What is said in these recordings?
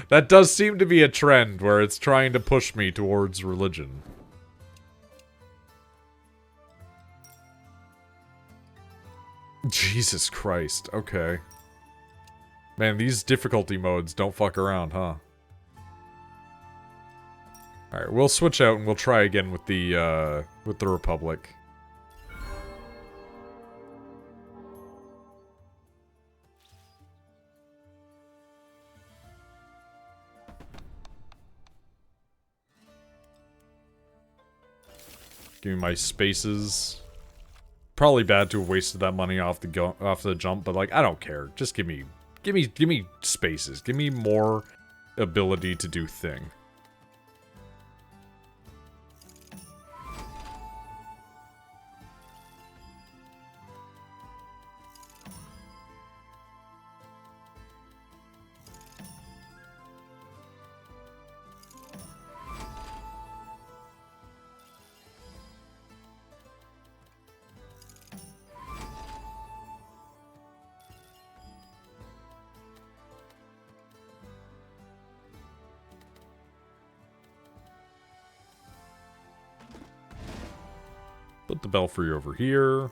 That does seem to be a trend where it's trying to push me towards religion. Jesus Christ, okay. Man, these difficulty modes don't fuck around, huh? Alright, we'll switch out and we'll try again with the Republic. Give me my spaces. Probably bad to have wasted that money off the jump, but like I don't care. Just give me spaces. Give me more ability to do thing. Put the belfry over here.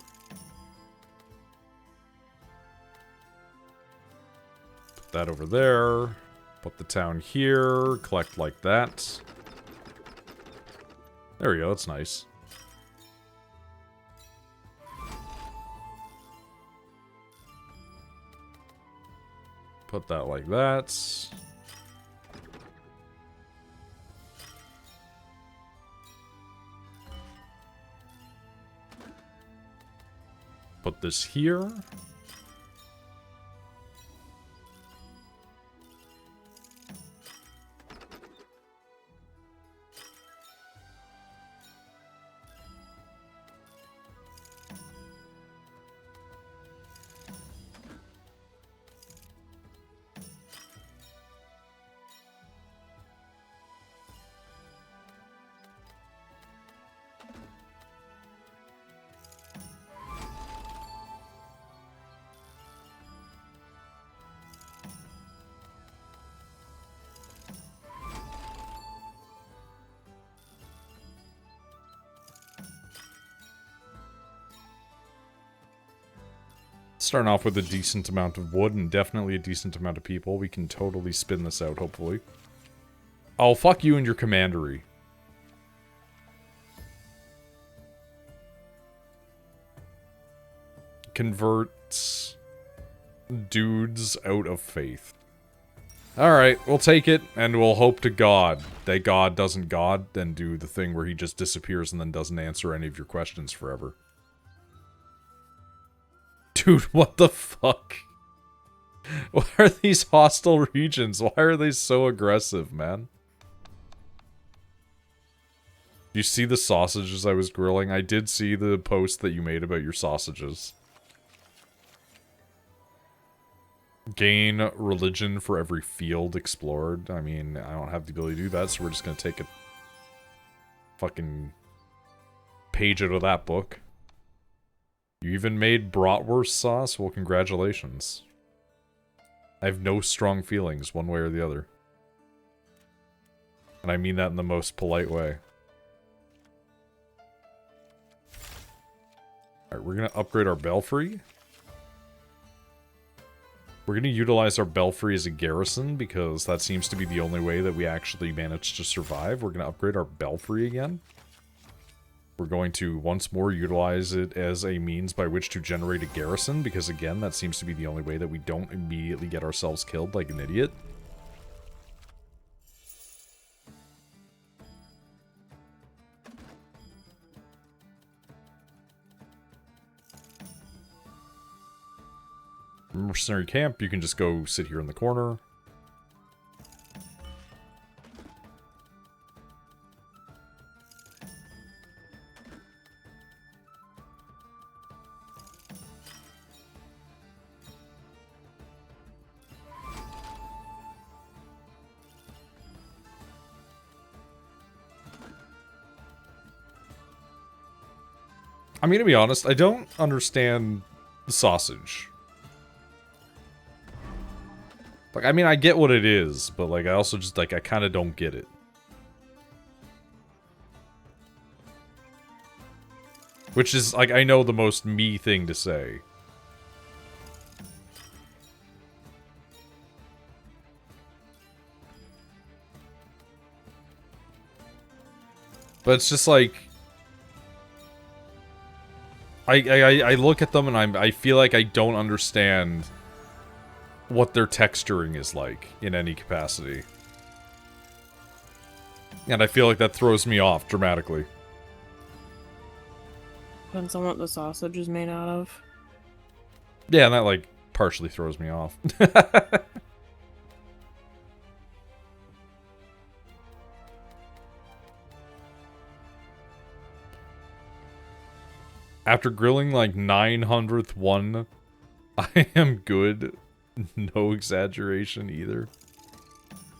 Put that over there. Put the town here. Collect like that. There we go, that's nice. Put that like that. Put this here. Starting off with a decent amount of wood and definitely a decent amount of people. We can totally spin this out, hopefully. Oh, fuck you and your commandery. Converts dudes out of faith. Alright, we'll take it, and we'll hope to God that God doesn't God and do the thing where he just disappears and then doesn't answer any of your questions forever. Dude, what the fuck? What are these hostile regions? Why are they so aggressive, man? You see the sausages I was grilling? I did see the post that you made about your sausages. Gain religion for every field explored. I mean, I don't have the ability to do that, so we're just gonna take a fucking page out of that book. You even made bratwurst sauce? Well, congratulations. I have no strong feelings one way or the other. And I mean that in the most polite way. Alright, we're gonna upgrade our belfry. We're gonna utilize our belfry as a garrison, because that seems to be the only way that we actually manage to survive. We're gonna upgrade our belfry again. We're going to once more utilize it as a means by which to generate a garrison, because again, that seems to be the only way that we don't immediately get ourselves killed like an idiot. Mercenary camp, you can just go sit here in the corner. I'm gonna be honest, I don't understand the sausage. Like, I mean, I get what it is, but, like, I also just, like, I kind of don't get it. Which is, like, I know the most me thing to say. But it's just like... I look at them and I feel like I don't understand what their texturing is like in any capacity. And I feel like that throws me off dramatically. Depends on what the sausage is made out of. Yeah, and that, like, partially throws me off. After grilling, like, 900th one, I am good. No exaggeration either.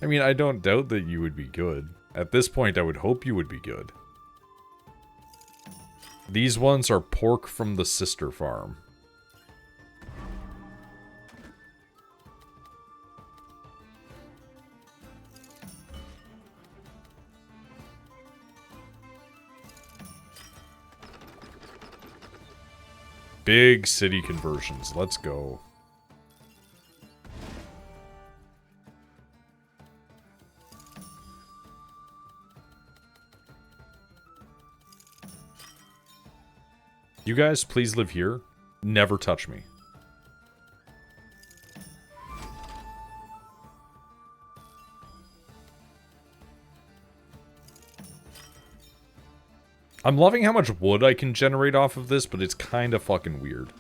I mean, I don't doubt that you would be good. At this point, I would hope you would be good. These ones are pork from the sister farm. Big city conversions. Let's go. You guys, please live here. Never touch me. I'm loving how much wood I can generate off of this, but it's kind of fucking weird.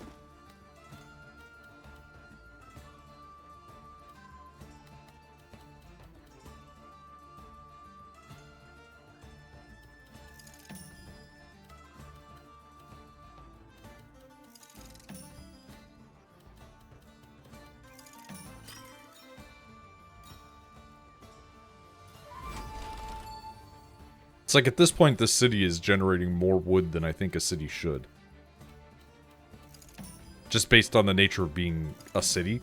It's like at this point, this city is generating more wood than I think a city should. Just based on the nature of being a city.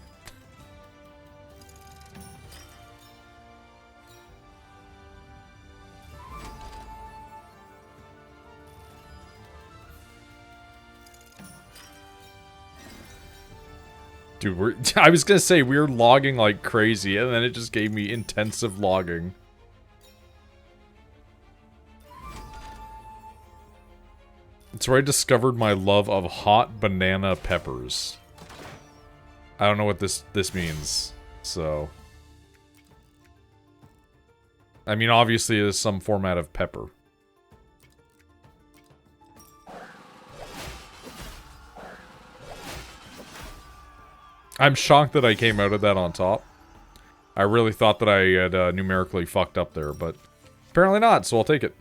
Dude, I was gonna say we're logging like crazy, and then it just gave me intensive logging. It's where I discovered my love of hot banana peppers. I don't know what this means, so... I mean, obviously it is some format of pepper. I'm shocked that I came out of that on top. I really thought that I had numerically fucked up there, but apparently not, so I'll take it.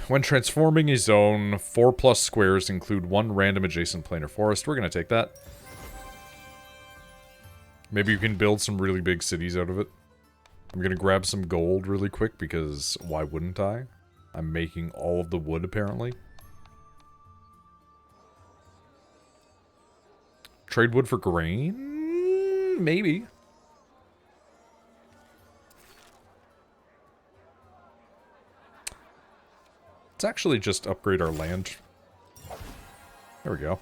When transforming a zone, 4+ squares include one random adjacent planar forest. We're going to take that. Maybe you can build some really big cities out of it. I'm going to grab some gold really quick because why wouldn't I? I'm making all of the wood apparently. Trade wood for grain? Maybe. Let's actually just upgrade our land. There we go.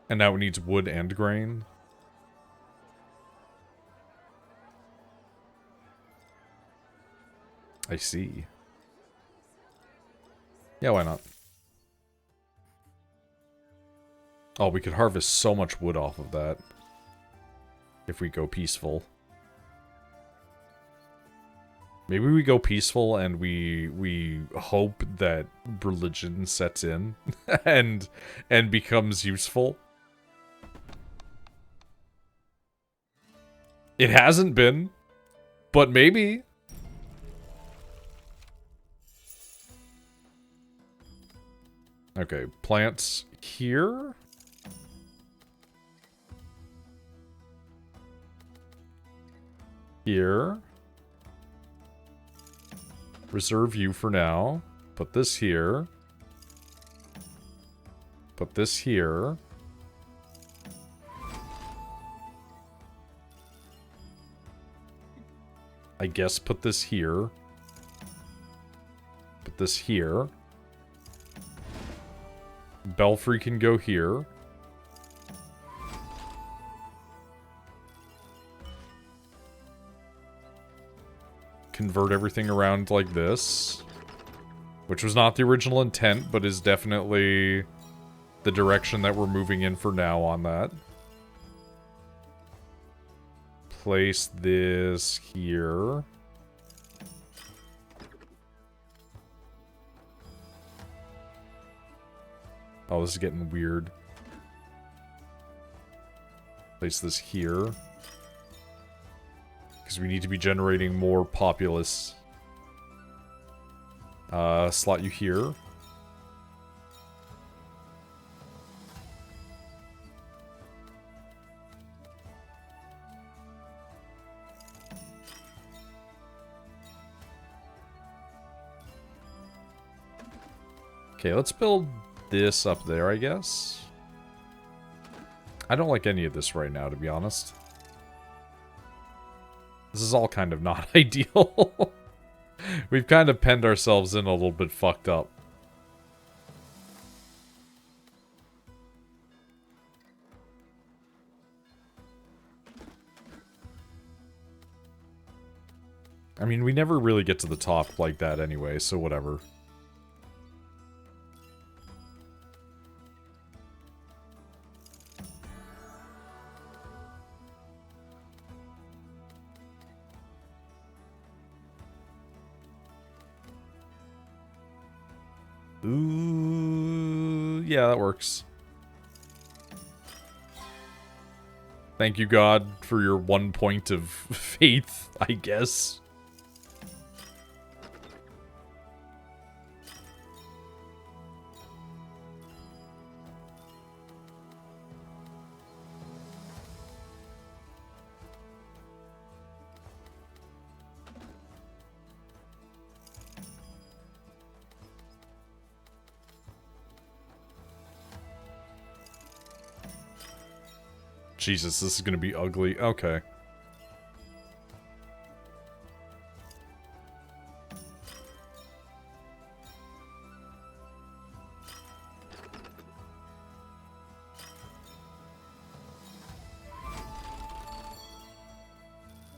And now it needs wood and grain. I see. Yeah, why not? Oh, we could harvest so much wood off of that. If we go peaceful. Maybe we go peaceful and we hope that religion sets in and becomes useful. It hasn't been, but maybe. Okay, plants here. Here. Reserve you for now. Put this here. Put this here. I guess put this here. Put this here. Belfry can go here. Convert everything around like this. Which was not the original intent, but is definitely the direction that we're moving in for now on that. Place this here. Oh, this is getting weird. Place this here. Because we need to be generating more populace. Slot you here. Okay, let's build this up there, I guess. I don't like any of this right now, to be honest. This is all kind of not ideal. We've kind of penned ourselves in a little bit fucked up. I mean, we never really get to the top like that anyway, so whatever. Ooh, yeah, that works. Thank you, God, for your 1 point of faith, I guess. Jesus, this is gonna be ugly. Okay.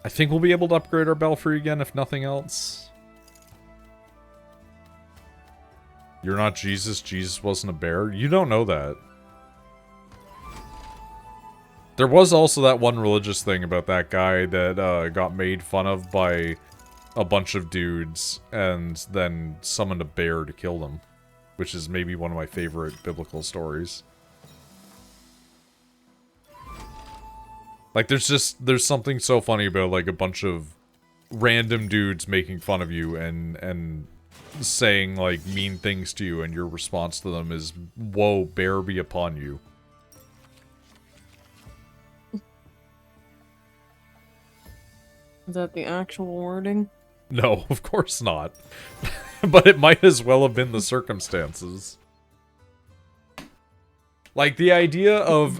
I think we'll be able to upgrade our belfry again, if nothing else. You're not Jesus. Jesus wasn't a bear. You don't know that. There was also that one religious thing about that guy that got made fun of by a bunch of dudes and then summoned a bear to kill them. Which is maybe one of my favorite biblical stories. Like, there's something so funny about, like, a bunch of random dudes making fun of you and saying, like, mean things to you, and your response to them is, "Woe, bear be upon you." Is that the actual wording? No, of course not. But it might as well have been the circumstances. Like, the idea of...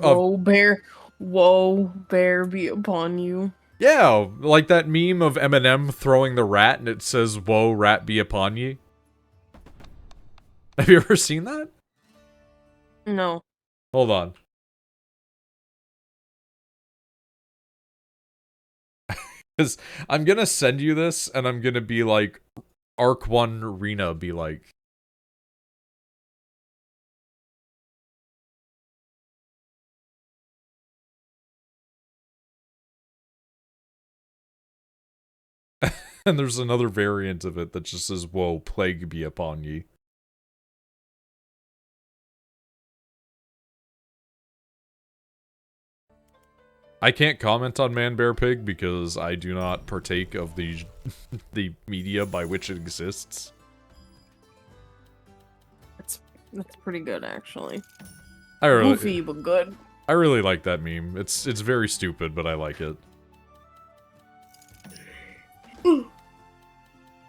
Woe, bear be upon you. Yeah, like that meme of Eminem throwing the rat and it says, "Woe, rat be upon ye." Have you ever seen that? No. Hold on. Because I'm gonna send you this, and I'm gonna be like, Arc 1 Rena be like. And there's another variant of it that just says, "Woe, plague be upon ye." I can't comment on Man Bear Pig because I do not partake of the the media by which it exists. That's pretty good, actually. I really, Goofy, but good. I really like that meme. It's very stupid, but I like it.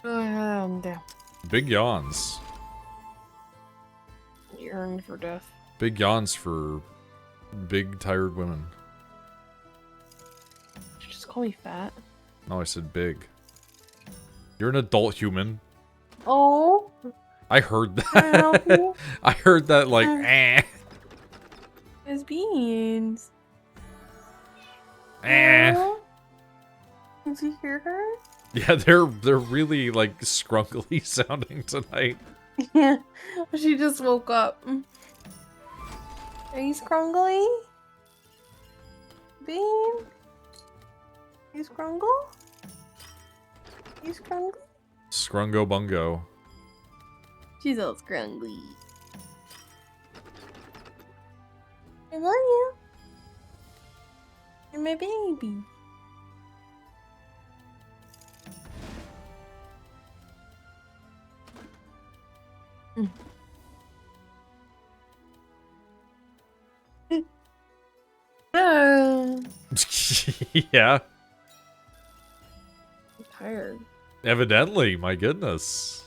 Damn. Big yawns. Yearn for death. Big yawns for big, tired women. Did you just call me fat? No, I said big. You're an adult human. Oh. I heard that. I heard that like, eh. There's beans. Eh. Oh. Did you hear her? Yeah, they're really like scrunkly sounding tonight. Yeah, she just woke up. Are you scrungly? Bean? You scrungle? You scrungly? Scrungo bungo. She's all scrungly. I love you. You're my baby. Yeah. I'm tired. Evidently, my goodness.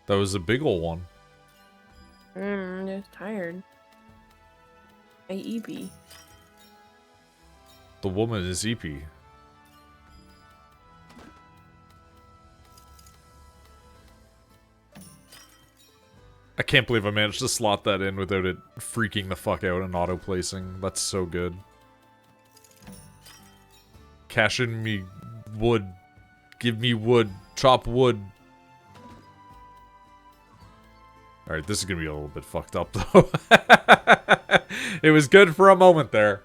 That was a big ol' one. I'm just tired. AEB. The woman is EP. I can't believe I managed to slot that in without it freaking the fuck out and auto-placing. That's so good. Cash in me wood. Give me wood. Chop wood. Alright, this is gonna be a little bit fucked up, though. It was good for a moment there.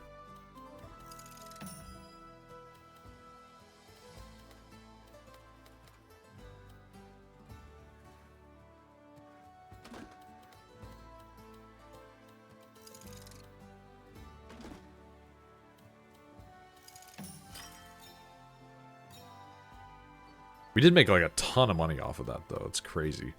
We did make like a ton of money off of that, though. It's crazy.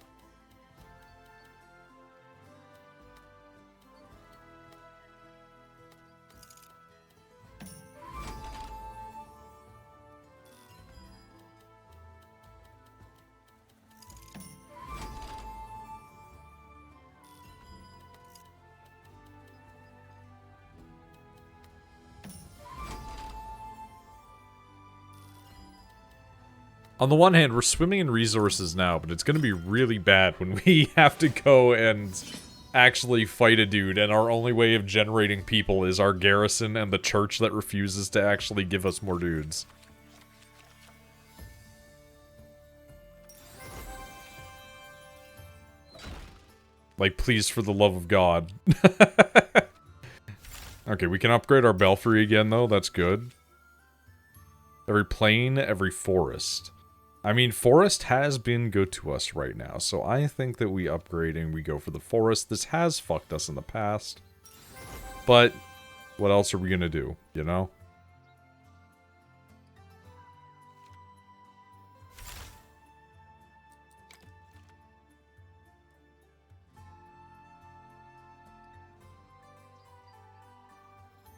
On the one hand, we're swimming in resources now, but it's gonna be really bad when we have to go and actually fight a dude, and our only way of generating people is our garrison and the church that refuses to actually give us more dudes. Like, please, for the love of God. Okay, we can upgrade our belfry again, though. That's good. Every plain, every forest. I mean, forest has been good to us right now, so I think that we upgrade and we go for the forest. This has fucked us in the past. But, what else are we gonna do, you know?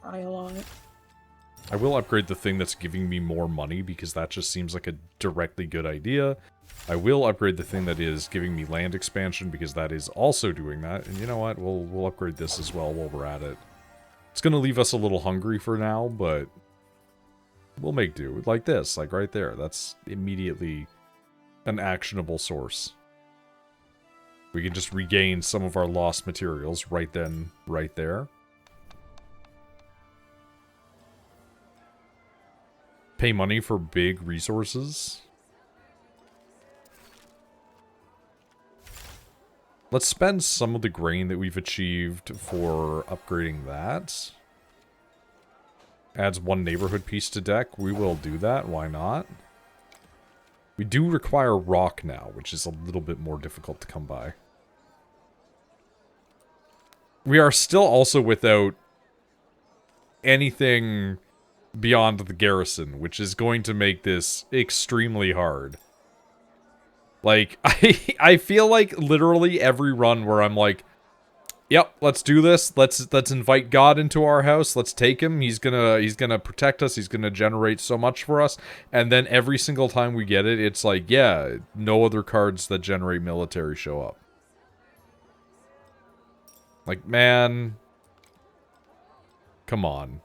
I a lot. I will upgrade the thing that's giving me more money, because that just seems like a directly good idea. I will upgrade the thing that is giving me land expansion, because that is also doing that. And you know what? We'll upgrade this as well while we're at it. It's gonna leave us a little hungry for now, but we'll make do. Like this, like right there. That's immediately an actionable source. We can just regain some of our lost materials right then, right there. Pay money for big resources. Let's spend some of the grain that we've achieved for upgrading that. Adds one neighborhood piece to deck. We will do that. Why not? We do require rock now, which is a little bit more difficult to come by. We are still also without anything beyond the garrison, which is going to make this extremely hard. Like, I feel like literally every run where I'm like, Yep, let's do this. Let's invite God into our house. Let's take him. He's gonna protect us. He's gonna generate so much for us. And then every single time we get it, it's like, yeah, no other cards that generate military show up. Like, man, come on.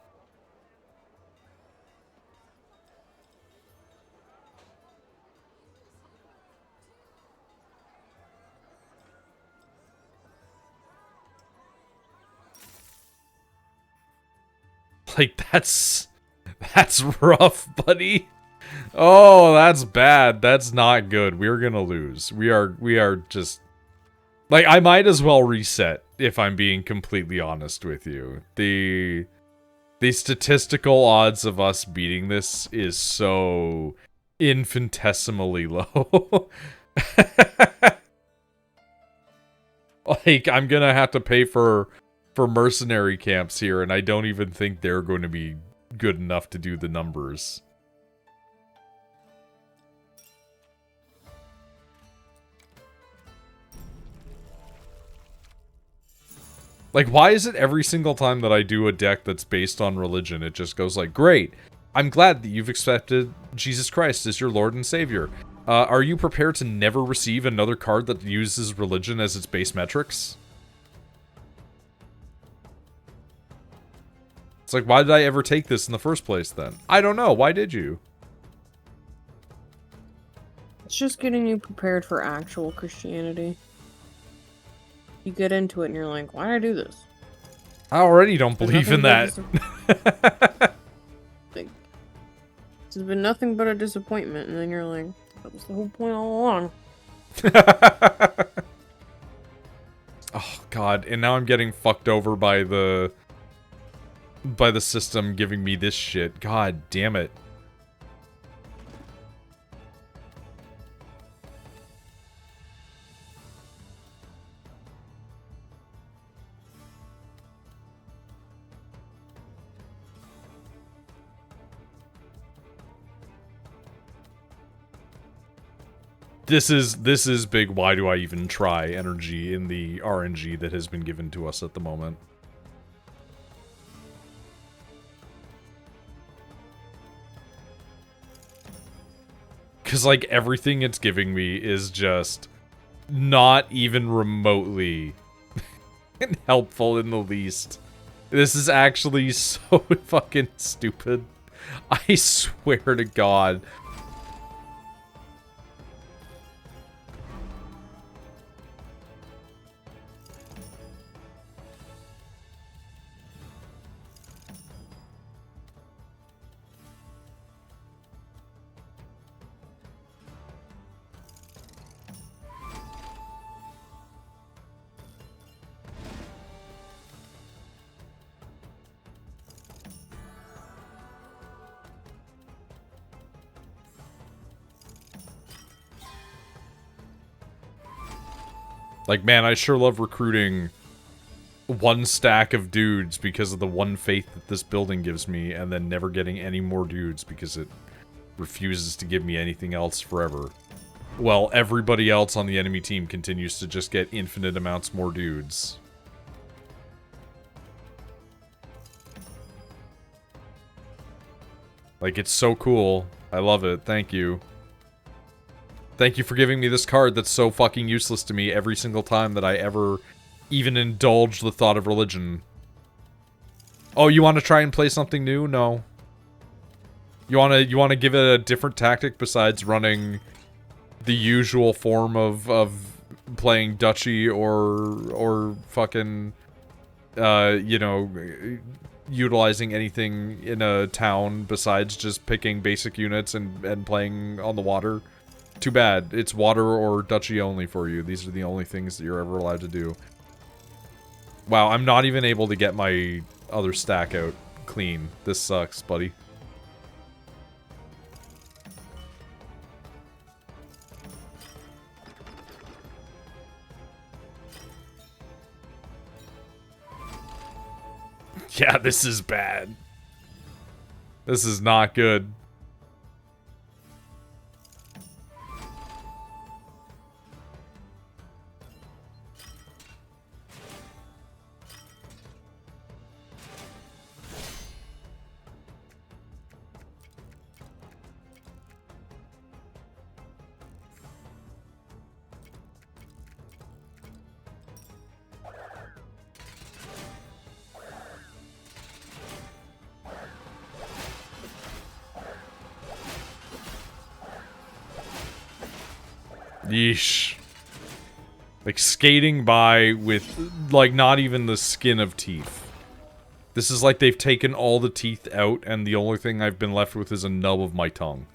Like, that's rough, buddy. Oh, that's bad. That's not good. We're gonna lose. We are just... Like, I might as well reset, if I'm being completely honest with you. The statistical odds of us beating this is so infinitesimally low. Like, I'm gonna have to pay for mercenary camps here, and I don't even think they're going to be good enough to do the numbers. Like, why is it every single time that I do a deck that's based on religion, it just goes like, great, I'm glad that you've accepted Jesus Christ as your Lord and Savior. Are you prepared to never receive another card that uses religion as its base metrics? It's like, why did I ever take this in the first place, then? I don't know. Why did you? It's just getting you prepared for actual Christianity. You get into it and you're like, why did I do this? I already don't believe in that. Like, it's been nothing but a disappointment, and then you're like, that was the whole point all along. Oh, God. And now I'm getting fucked over by the system giving me this shit. God damn it. This is big why do I even try energy in the RNG that has been given to us at the moment. Because, like, everything it's giving me is just not even remotely helpful in the least. This is actually so fucking stupid. I swear to God. Like, man, I sure love recruiting one stack of dudes because of the one faith that this building gives me, and then never getting any more dudes because it refuses to give me anything else forever. Well, everybody else on the enemy team continues to just get infinite amounts more dudes. Like, it's so cool. I love it. Thank you. Thank you for giving me this card that's so fucking useless to me every single time that I ever even indulge the thought of religion. Oh, you want to try and play something new? No. You want to give it a different tactic besides running the usual form of playing Duchy or fucking you know, utilizing anything in a town besides just picking basic units and playing on the water? Too bad. It's water or Duchy only for you. These are the only things that you're ever allowed to do. Wow, I'm not even able to get my other stack out clean. This sucks, buddy. Yeah, this is bad. This is not good. Yeesh. Like, skating by with, like, not even the skin of teeth. This is like they've taken all the teeth out, and the only thing I've been left with is a nub of my tongue.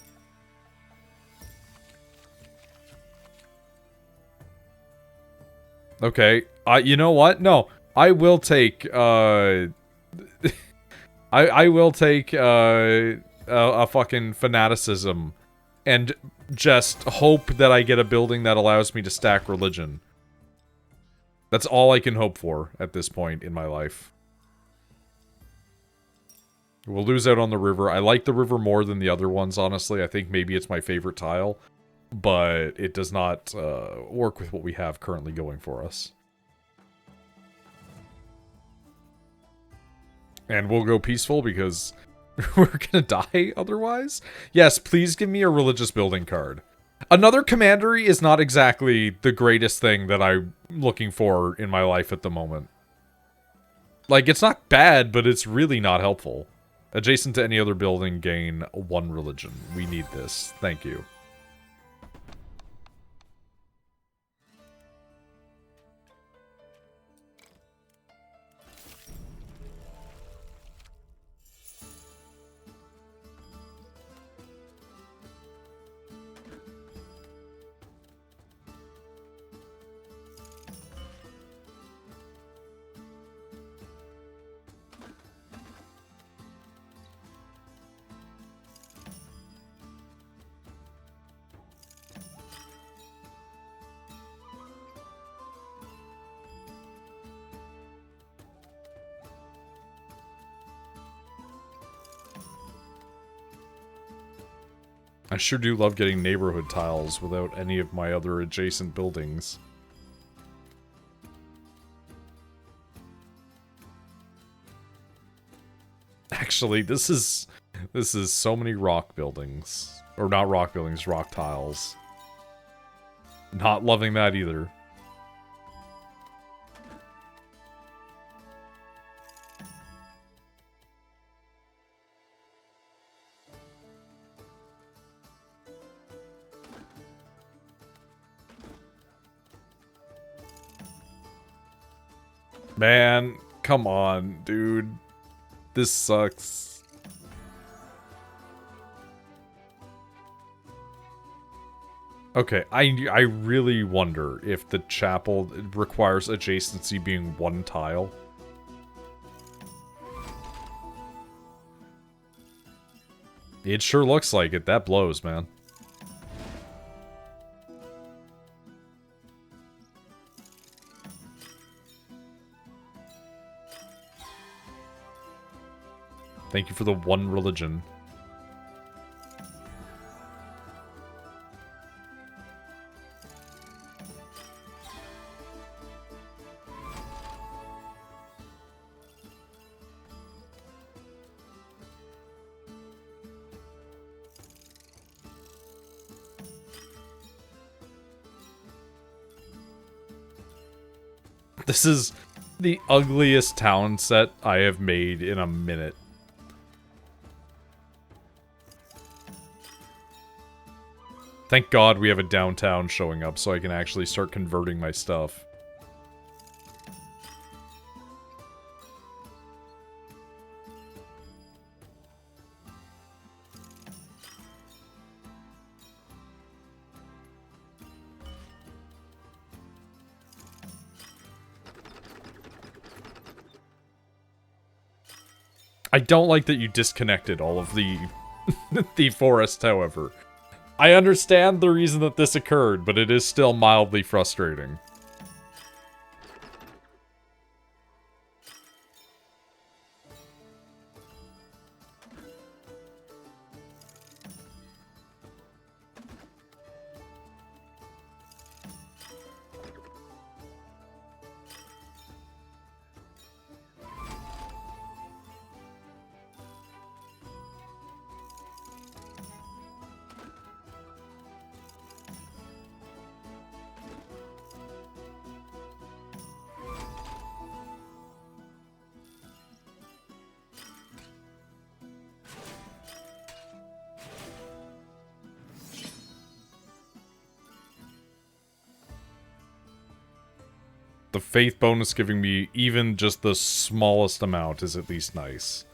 Okay, you know what? No, I will take, I will take, a fucking fanaticism and just hope that I get a building that allows me to stack religion. That's all I can hope for at this point in my life. We'll lose out on the river. I like the river more than the other ones, honestly. I think maybe it's my favorite tile. But it does not work with what we have currently going for us. And we'll go peaceful because we're gonna die otherwise. Yes, please give me a religious building card. Another commandery is not exactly the greatest thing that I'm looking for in my life at the moment. Like, it's not bad, but it's really not helpful. Adjacent to any other building, gain 1 religion. We need this. Thank you. I sure do love getting neighborhood tiles without any of my other adjacent buildings. Actually, this is so many rock buildings. Or not rock buildings, rock tiles. Not loving that either. Man, come on, dude. This sucks. Okay, I really wonder if the chapel requires adjacency being 1 tile. It sure looks like it. That blows, man. Thank you for the 1 religion. This is the ugliest town set I have made in a minute. Thank God we have a downtown showing up so I can actually start converting my stuff. I don't like that you disconnected all of the the forest, however. I understand the reason that this occurred, but it is still mildly frustrating. the faith bonus giving me even just the smallest amount is at least nice.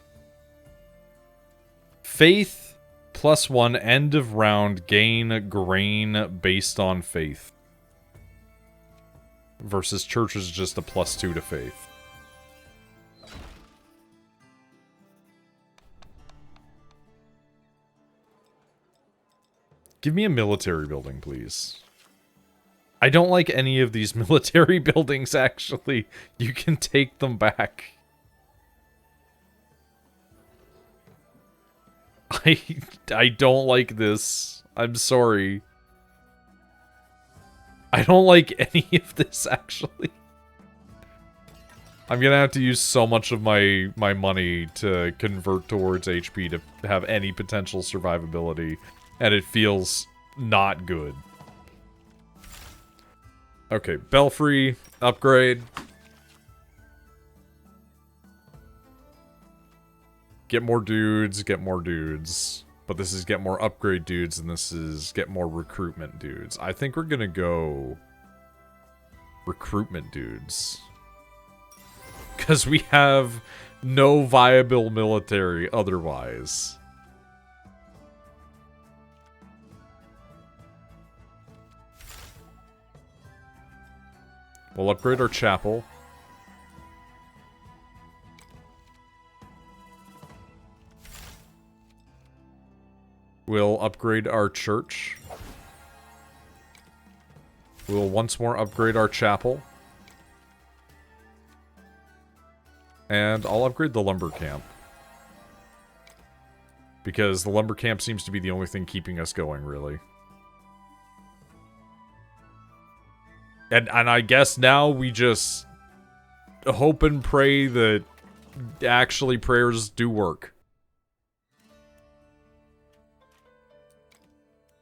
Faith +1 end of round gain grain based on faith. Versus church is just a +2 to faith. Give me a military building, please. I don't like any of these military buildings, actually. You can take them back. I don't like this. I'm sorry. I don't like any of this, actually. I'm gonna have to use so much of my money to convert towards HP to have any potential survivability. And it feels not good. Okay, Belfry, upgrade. Get more dudes, get more dudes. But this is get more upgrade dudes, and this is get more recruitment dudes. I think we're gonna go recruitment dudes. Because we have no viable military otherwise. We'll upgrade our chapel. We'll upgrade our church. We'll once more upgrade our chapel. And I'll upgrade the lumber camp. Because the lumber camp seems to be the only thing keeping us going, really. And I guess now we just hope and pray that actually prayers do work.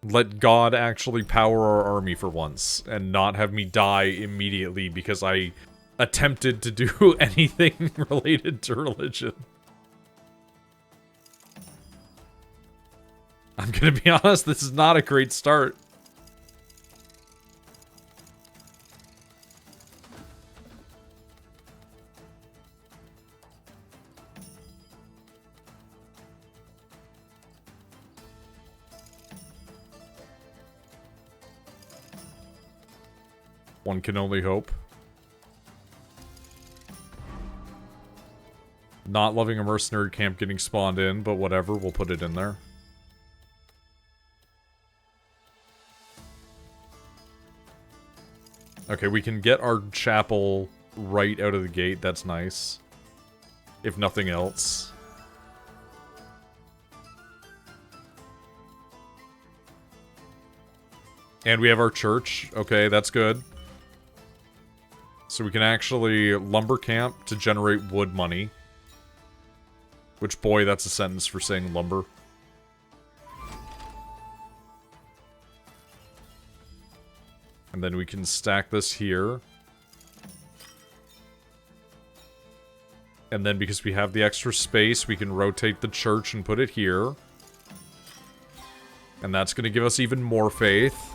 Let God actually power our army for once, and not have me die immediately because I attempted to do anything related to religion. I'm gonna be honest, this is not a great start. One can only hope. Not loving a mercenary camp getting spawned in, but whatever, we'll put it in there. Okay, we can get our chapel right out of the gate, that's nice. If nothing else. And we have our church, okay, that's good. So we can actually lumber camp to generate wood money. Which, boy, that's a sentence for saying lumber. And then we can stack this here. And then because we have the extra space, we can rotate the church and put it here. And that's going to give us even more faith.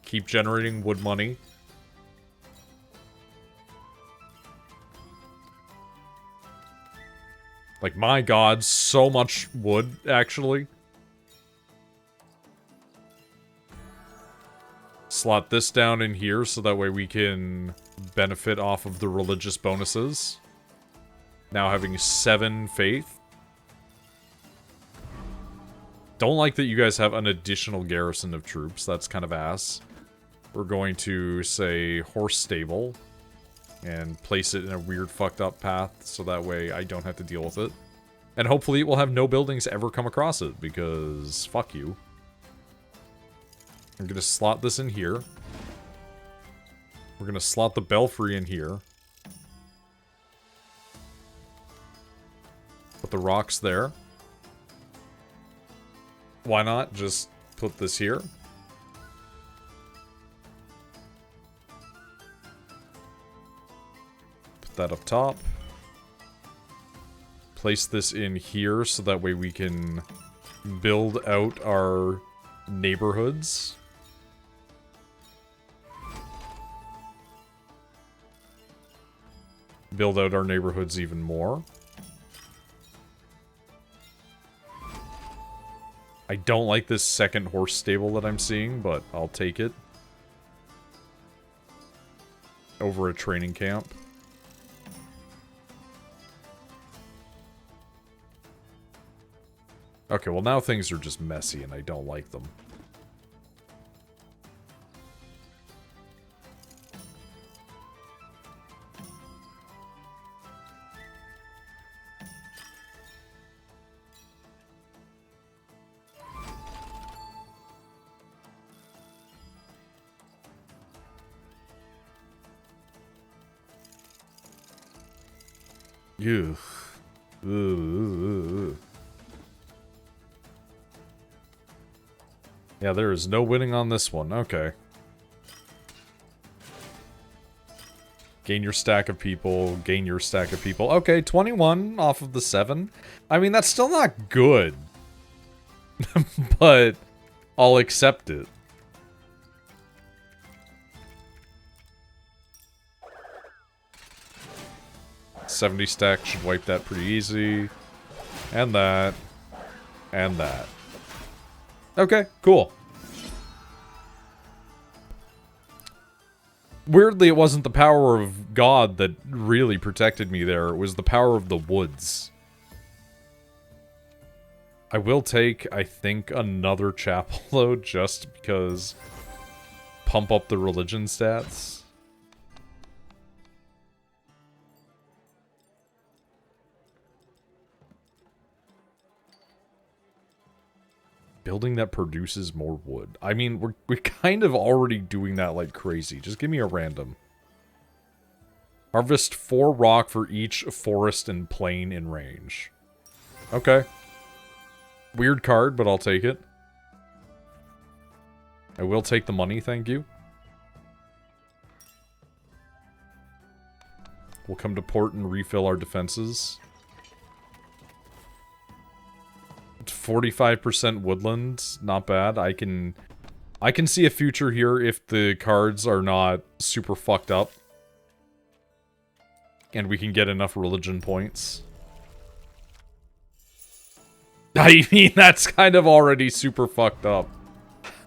Keep generating wood money. Like, my god, so much wood, actually. Slot this down in here so that way we can benefit off of the religious bonuses. Now having 7 faith. Don't like that you guys have an additional garrison of troops. That's kind of ass. We're going to say horse stable and place it in a weird fucked up path so that way I don't have to deal with it. And hopefully it will have no buildings ever come across it because fuck you. I'm going to slot this in here. We're going to slot the belfry in here. Put the rocks there. Why not just put this here? Put that up top. place this in here so that way we can build out our neighborhoods. Build out our neighborhoods even more. I don't like this second horse stable that I'm seeing, but I'll take it. Over a training camp. Okay, well now things are just messy and I don't like them. Ugh. Ugh. Yeah, there is no winning on this one. Okay. Gain your stack of people. Gain your stack of people. Okay, 21 off of the 7. I mean, that's still not good. But I'll accept it. $70 stack should wipe that pretty easy. And that. And that. Okay, cool. Weirdly, it wasn't the power of God that really protected me there. It was the power of the woods. I will take, I think, another chapel, though, just because... Pump up the religion stats. Building that produces more wood. I mean, we're kind of already doing that like crazy. Just give me a random. Harvest 4 rock for each forest and plain in range. Okay. Weird card, but I'll take it. I will take the money, thank you. We'll come to port and refill our defenses. 45% woodland, not bad. I can see a future here if the cards are not super fucked up. And we can get enough religion points. I mean, that's kind of already super fucked up.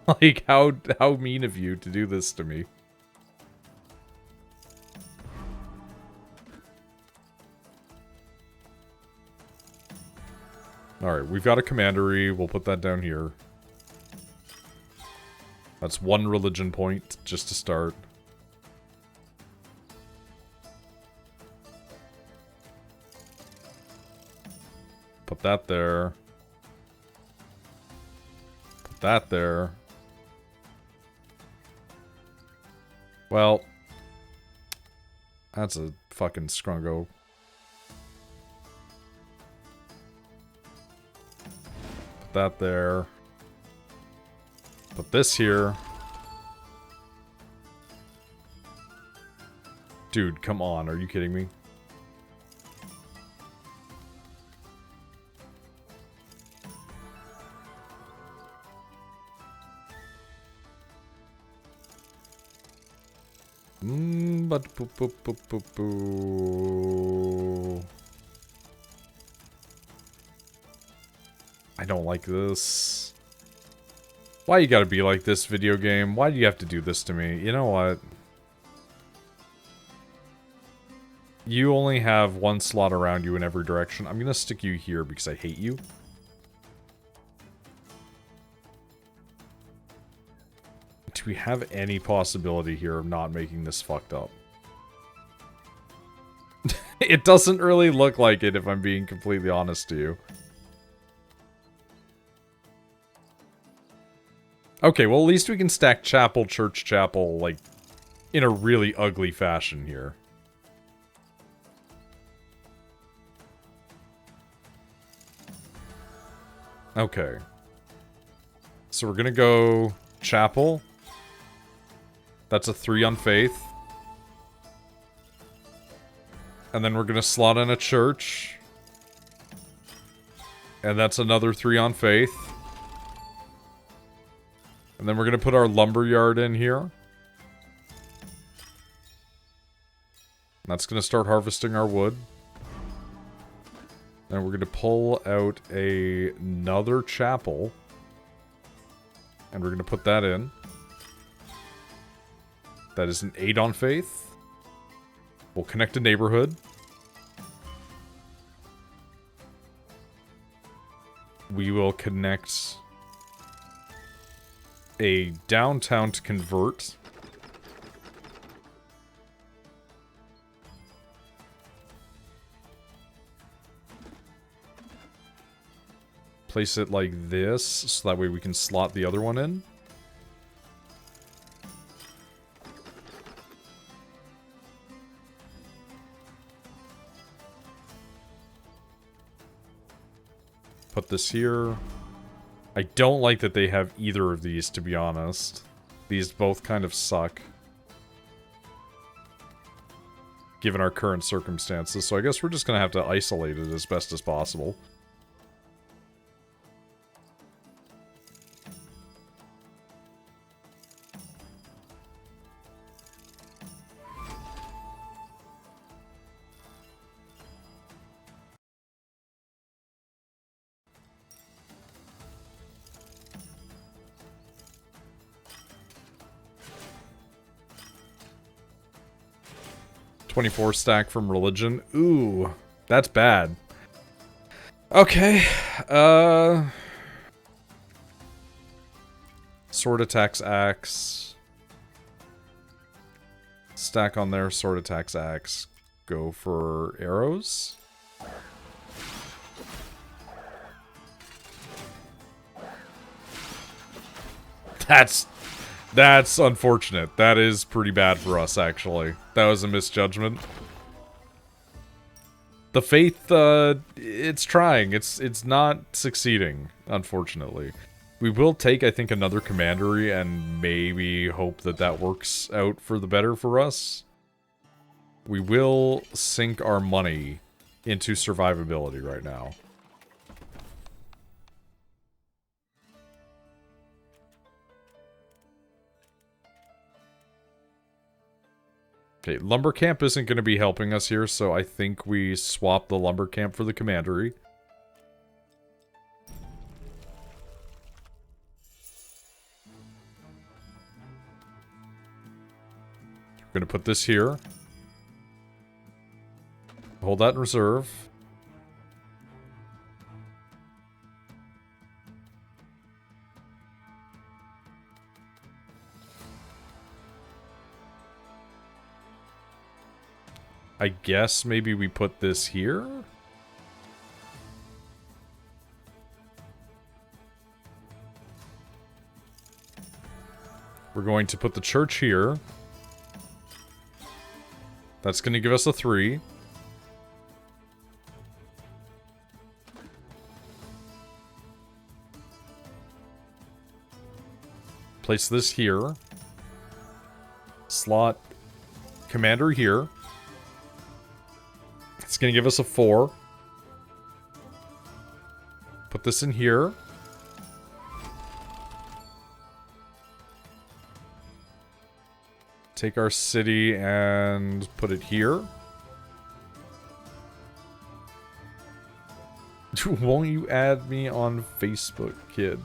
Like, how mean of you to do this to me. Alright, we've got a commandery. We'll put that down here. That's 1 religion point, just to start. Put that there. Put that there. Well, that's a fucking scrungo. Put that there. Put this here. Dude, come on. Are you kidding me? But I don't like this. Why you gotta be like this, video game? Why do you have to do this to me? You know what? You only have 1 slot around you in every direction. I'm gonna stick you here because I hate you. Do we have any possibility here of not making this fucked up? It doesn't really look like it, if I'm being completely honest to you. Okay, well at least we can stack chapel, church, chapel, like, in a really ugly fashion here. Okay. So we're gonna go chapel. That's a 3 on faith. And then we're gonna slot in a church. And that's another 3 on faith. And then we're going to put our lumberyard in here. That's going to start harvesting our wood. And we're going to pull out another chapel. And we're going to put that in. That is an 8 on faith. We'll connect a neighborhood. We will connect a downtown to convert. Place it like this, so that way we can slot the other one in. Put this here. I don't like that they have either of these, to be honest. These both kind of suck. Given our current circumstances, so I guess we're just gonna have to isolate it as best as possible. $24 stack from religion. Ooh, that's bad. Okay. Sword attacks axe. Stack on there, sword attacks axe. Go for arrows. That's unfortunate. That is pretty bad for us, actually. That was a misjudgment. The faith, it's trying. It's not succeeding, unfortunately. We will take, I think, another commandery and maybe hope that that works out for the better for us. We will sink our money into survivability right now. Okay, lumber camp isn't going to be helping us here, so I think we swap the lumber camp for the commandery. We're going to put this here. Hold that in reserve. I guess maybe we put this here? We're going to put the church here. That's going to give us a 3. Place this here. Slot commander here. It's going to give us a 4. Put this in here. Take our city and put it here. Won't you add me on Facebook, kid?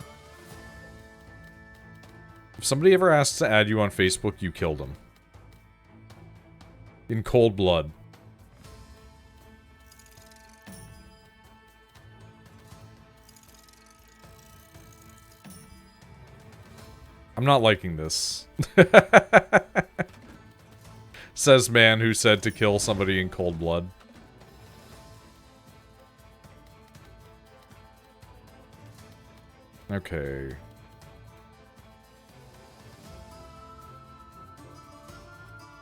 If somebody ever asks to add you on Facebook, you killed them. In cold blood. I'm not liking this. Says man who said to kill somebody in cold blood. Okay.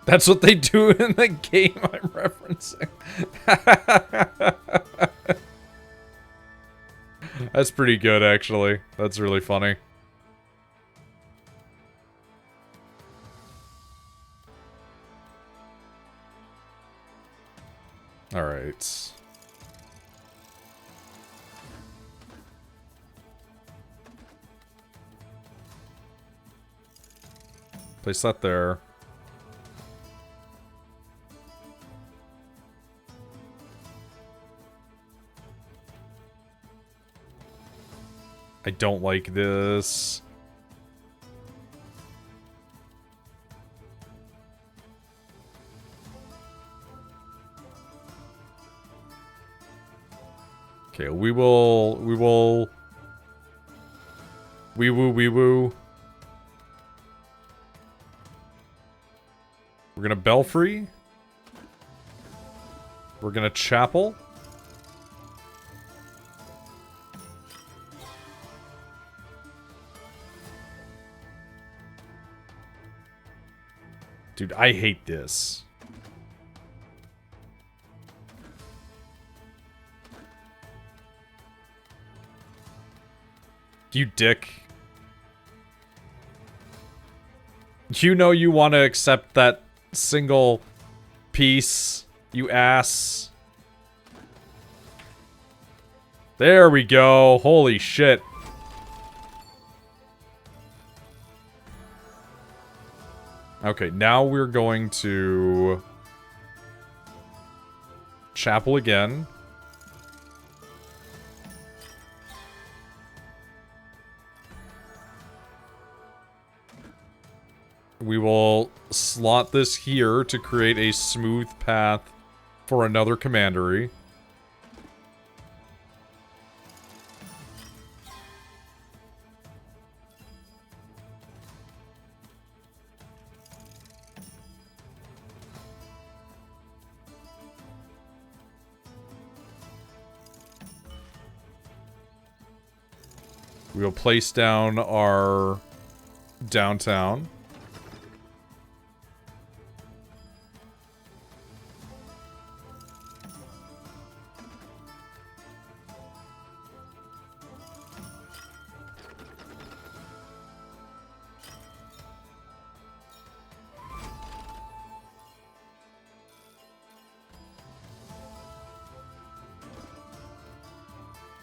That's what they do in the game I'm referencing. That's pretty good, actually. That's really funny. Alright. Place that there. I don't like this. Okay, we will... Wee woo, wee woo. We're gonna Belfry. We're gonna Chapel. Dude, I hate this. You dick. You know you want to accept that single piece, you ass. There we go. Holy shit. Okay, now we're going to Chapel again. We will slot this here to create a smooth path for another commandery. We will place down our downtown.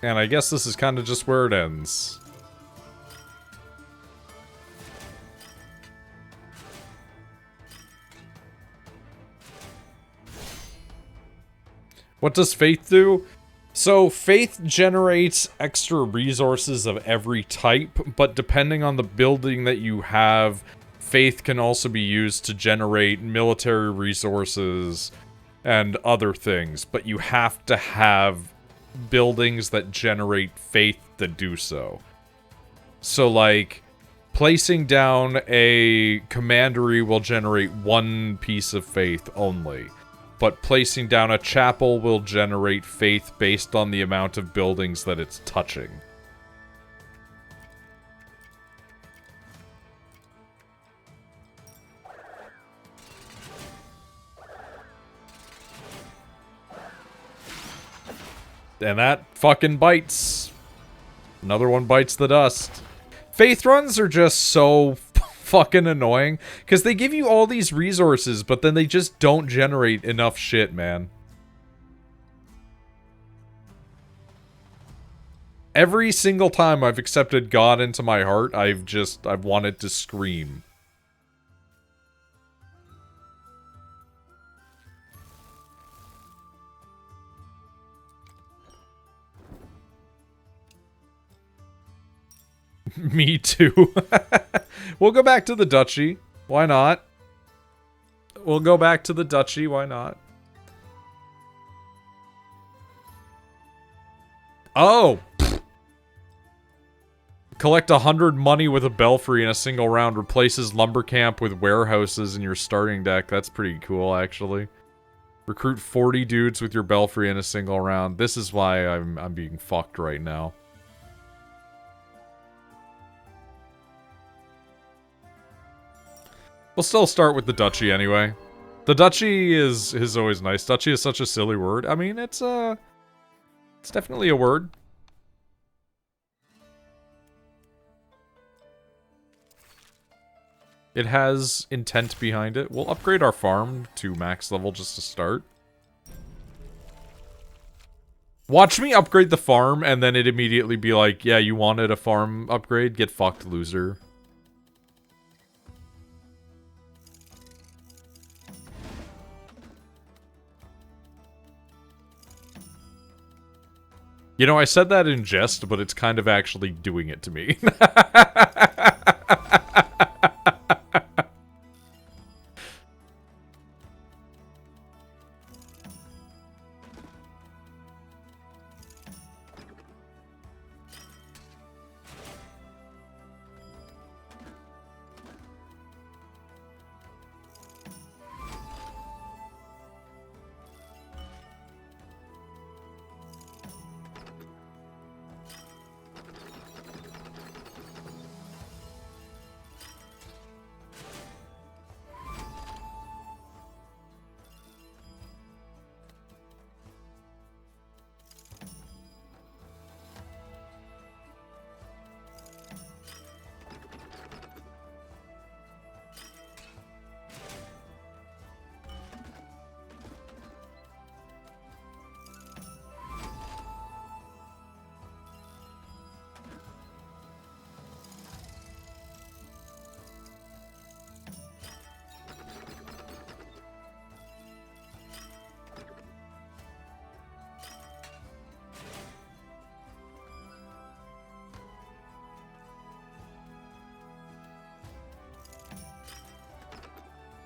And I guess this is kind of just where it ends. What does Faith do? So, Faith generates extra resources of every type, but depending on the building that you have, Faith can also be used to generate military resources and other things, but you have to have buildings that generate Faith to do so. So, like, placing down a commandery will generate one piece of Faith only. But placing down a chapel will generate Faith based on the amount of buildings that it's touching. And that fucking bites. Another one bites the dust. Faith runs are just so fucking annoying, because they give you all these resources, but then they just don't generate enough shit, man. Every single time I've accepted God into my heart, I've wanted to scream. Me too. We'll go back to the Duchy. Why not? We'll go back to the Duchy. Why not? Oh! Collect 100 money with a belfry in a single round. Replaces lumber camp with warehouses in your starting deck. That's pretty cool, actually. Recruit 40 dudes with your belfry in a single round. This is why I'm being fucked right now. We'll still start with the Duchy anyway. The Duchy is always nice. Duchy is such a silly word. I mean, it's definitely a word. It has intent behind it. We'll upgrade our farm to max level just to start. Watch me upgrade the farm and then it immediately be like, yeah, you wanted a farm upgrade? Get fucked, loser. You know, I said that in jest, but it's kind of actually doing it to me.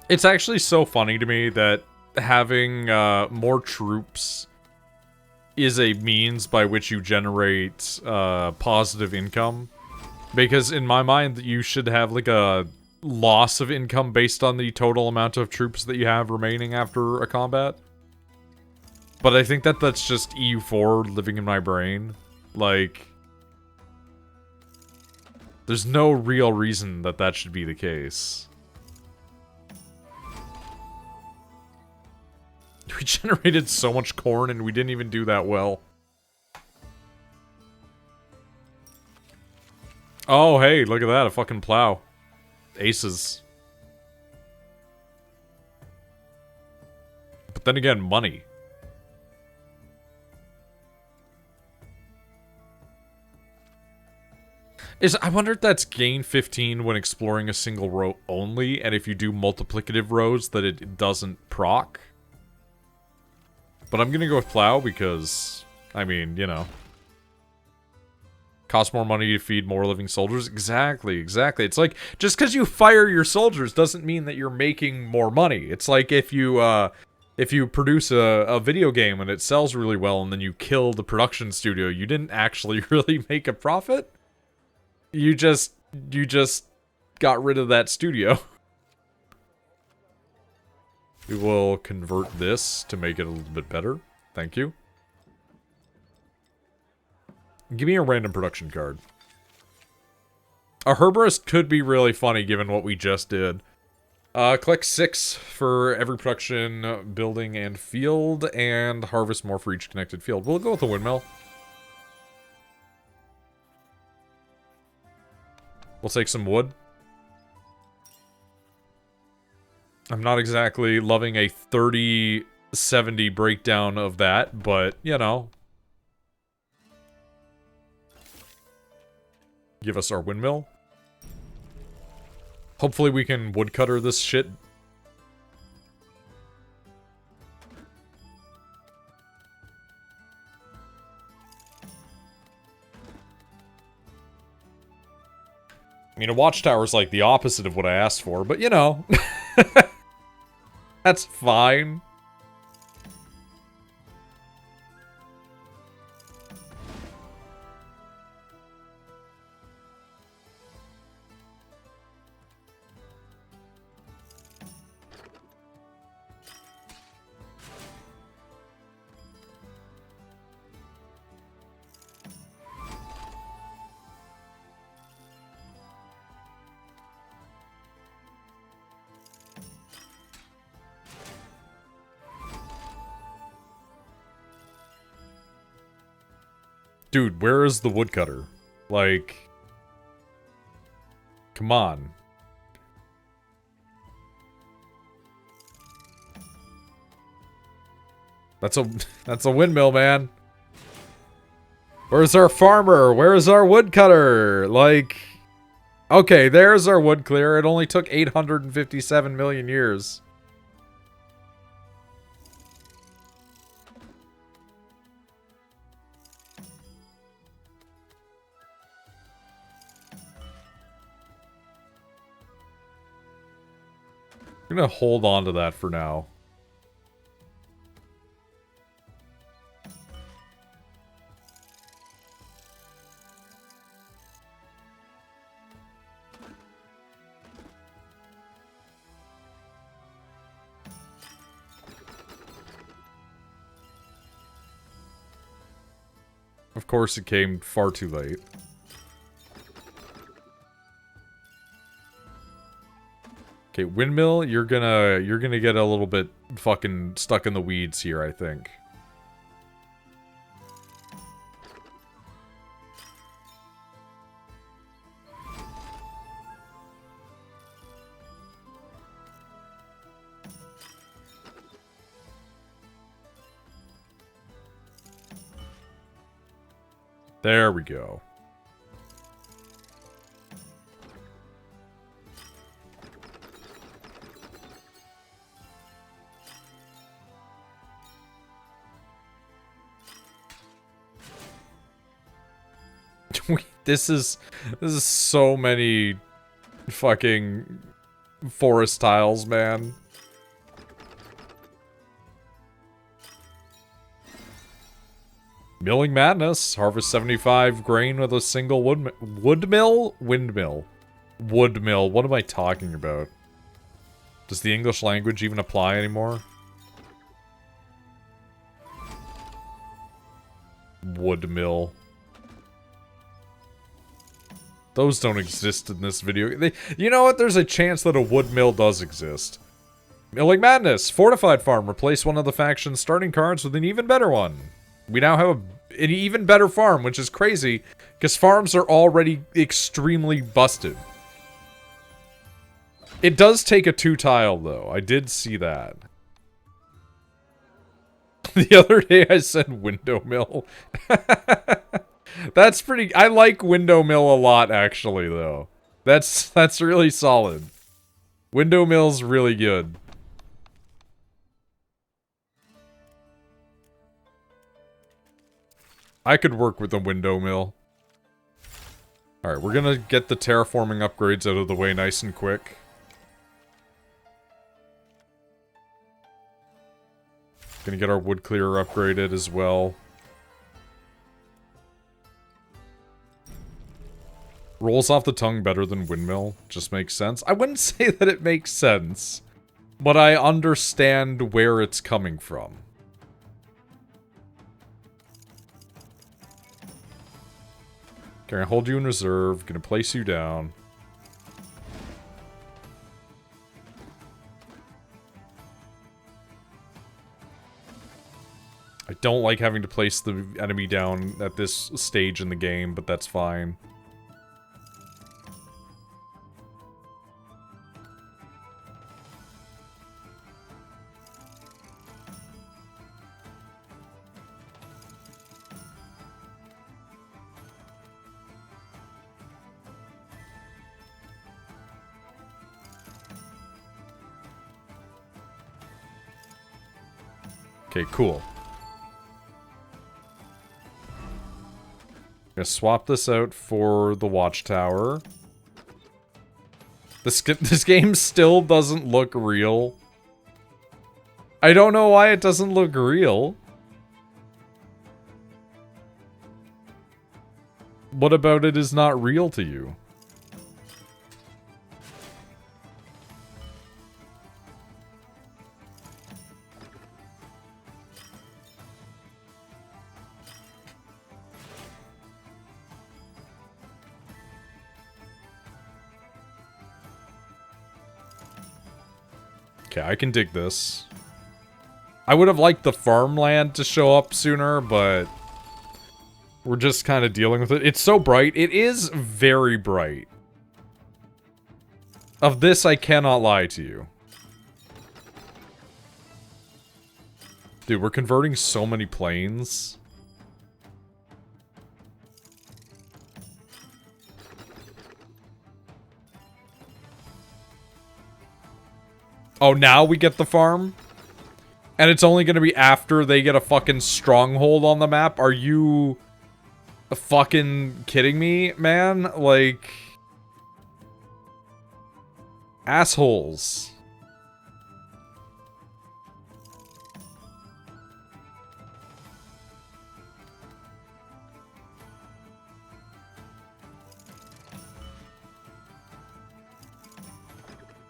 It's actually so funny to me that having more troops is a means by which you generate positive income. Because in my mind, you should have like a loss of income based on the total amount of troops that you have remaining after a combat. But I think that that's just EU4 living in my brain. Like, there's no real reason that that should be the case. We generated so much corn and we didn't even do that well. Oh, hey, look at that, a fucking plow. Aces. But then again, money. I wonder if that's gain 15 when exploring a single row only, and if you do multiplicative rows that it doesn't proc. But I'm gonna go with plow because, I mean, you know. Costs more money to feed more living soldiers. Exactly, exactly. It's like, just because you fire your soldiers doesn't mean that you're making more money. It's like if you produce a video game and it sells really well and then you kill the production studio, you didn't actually really make a profit. You just got rid of that studio. We will convert this to make it a little bit better. Thank you. Give me a random production card. A herborist could be really funny given what we just did. Collect 6 for every production, building, and field, and harvest more for each connected field. We'll go with the windmill. We'll take some wood. I'm not exactly loving a 30-70 breakdown of that, but, you know. Give us our windmill. Hopefully we can woodcutter this shit. I mean, a watchtower's like the opposite of what I asked for, but you know. That's fine. Dude, where is the woodcutter? Like, come on. That's a windmill, man. Where's our farmer? Where's our woodcutter? Like, okay, there's our wood clear. It only took 857 million years. I'm gonna hold on to that for now. Of course, it came far too late. Okay, windmill, you're gonna get a little bit fucking stuck in the weeds here, I think. There we go. This is so many fucking forest tiles, man. Milling madness. Harvest 75 grain with a single windmill. Woodmill. What am I talking about? Does the English language even apply anymore? Woodmill. Those don't exist in this video. You know what? There's a chance that a woodmill does exist. Milling madness. Fortified farm. Replace one of the faction's starting cards with an even better one. We now have an even better farm, which is crazy, because farms are already extremely busted. It does take a 2-tile, though. I did see that. The other day I said window mill. That's pretty... I like window mill a lot, actually, though. That's really solid. Window mill's really good. I could work with a window mill. Alright, we're gonna get the terraforming upgrades out of the way nice and quick. Gonna get our wood clearer upgraded as well. Rolls off the tongue better than windmill. Just makes sense. I wouldn't say that it makes sense, but I understand where it's coming from. Gonna hold you in reserve, gonna place you down. I don't like having to place the enemy down at this stage in the game, but that's fine. Okay, cool. I'm gonna swap this out for the watchtower. This game still doesn't look real. I don't know why it doesn't look real. What about it is not real to you? Okay, I can dig this. I would have liked the farmland to show up sooner, but we're just kind of dealing with it. It's so bright. It is very bright. Of this, I cannot lie to you. Dude, we're converting so many planes. Oh, now we get the farm? And it's only gonna be after they get a fucking stronghold on the map? Are you fucking kidding me, man? Like... assholes.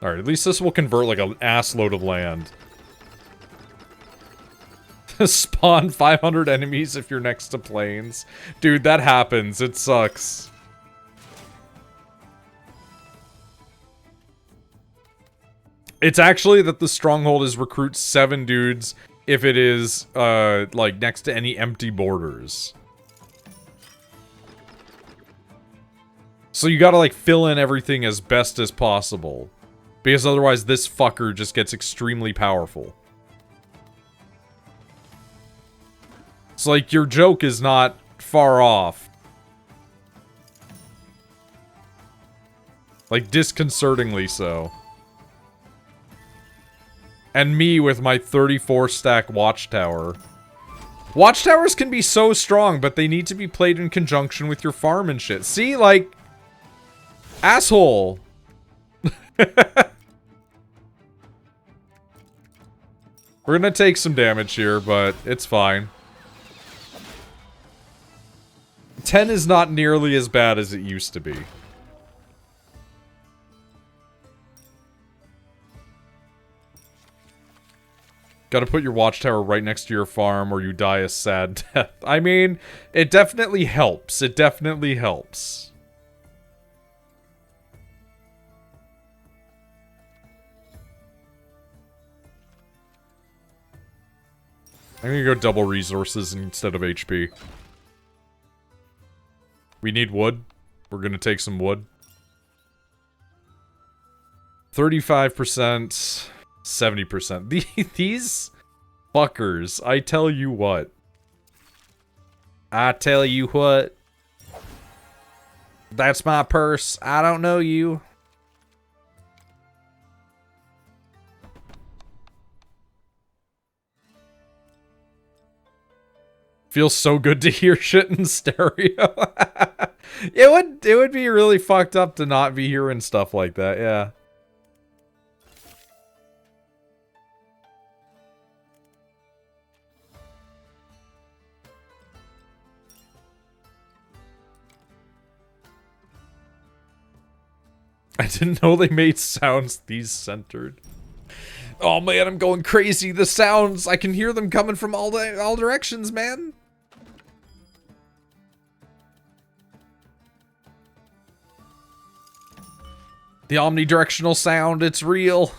Alright, at least this will convert like an ass load of land. Spawn 500 enemies if you're next to planes. Dude, that happens. It sucks. It's actually that the stronghold is recruit 7 dudes if it is, like, next to any empty borders. So you gotta, like, fill in everything as best as possible. Because otherwise this fucker just gets extremely powerful. So, like, your joke is not far off. Like, disconcertingly so. And me with my 34-stack watchtower. Watchtowers can be so strong, but they need to be played in conjunction with your farm and shit. See, like... Asshole! We're gonna take some damage here, but it's fine. 10 is not nearly as bad as it used to be. Gotta put your watchtower right next to your farm or you die a sad death. I mean, it definitely helps. It definitely helps. I'm gonna go double resources instead of HP. We need wood. We're gonna take some wood. 35%, 70%. These fuckers, I tell you what. I tell you what. That's my purse. I don't know you. Feels so good to hear shit in stereo. It would be really fucked up to not be hearing stuff like that, yeah. I didn't know they made sounds these centered. Oh man, I'm going crazy. The sounds, I can hear them coming from all directions, man. The omnidirectional sound, it's real.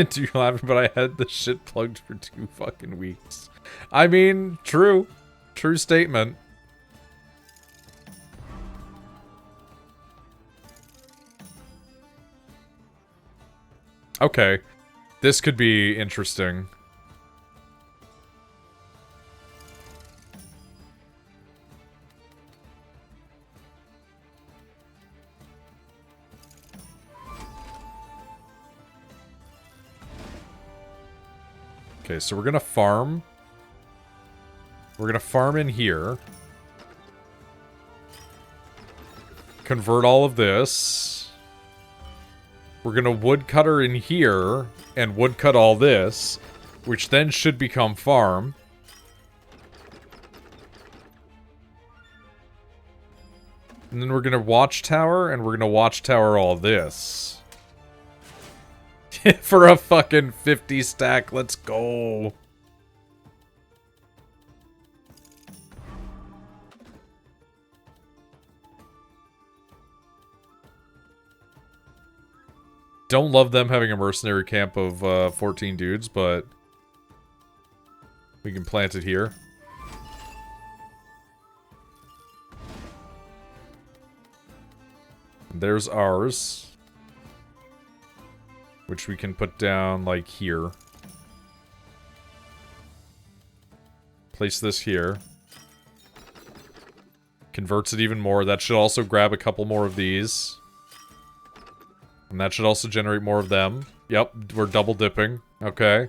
Do you laugh? But I had the shit plugged for 2 fucking weeks. I mean, true. True statement. Okay. This could be interesting. Okay, so we're gonna farm. We're gonna farm in here. Convert all of this. We're gonna woodcutter in here and woodcut all this, which then should become farm. And then we're gonna watchtower and we're gonna watchtower all this. For a fucking 50 stack, let's go. Don't love them having a mercenary camp of 14 dudes, but we can plant it here. And there's ours. Which we can put down, like, here. Place this here. Converts it even more. That should also grab a couple more of these. And that should also generate more of them. Yep, we're double dipping. Okay.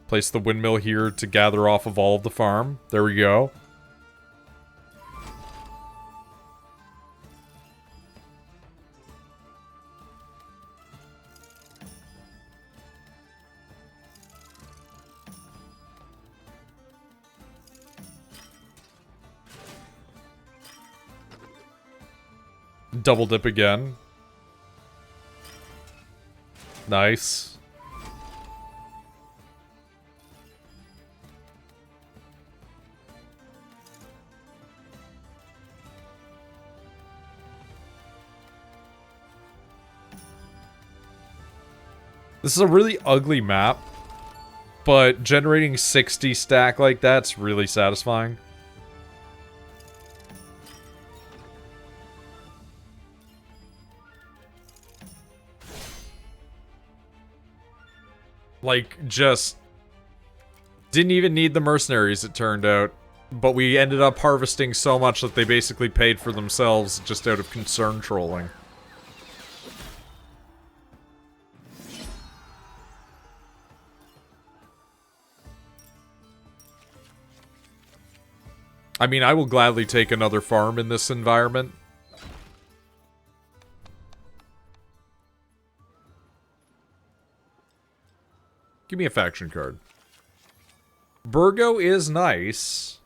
Place the windmill here to gather off of all of the farm. There we go. Double dip again. Nice. This is a really ugly map, but generating 60 stack like that's really satisfying. Like, just didn't even need the mercenaries, it turned out. But we ended up harvesting so much that they basically paid for themselves just out of concern trolling. I mean, I will gladly take another farm in this environment. Give me a faction card. Burgo is nice.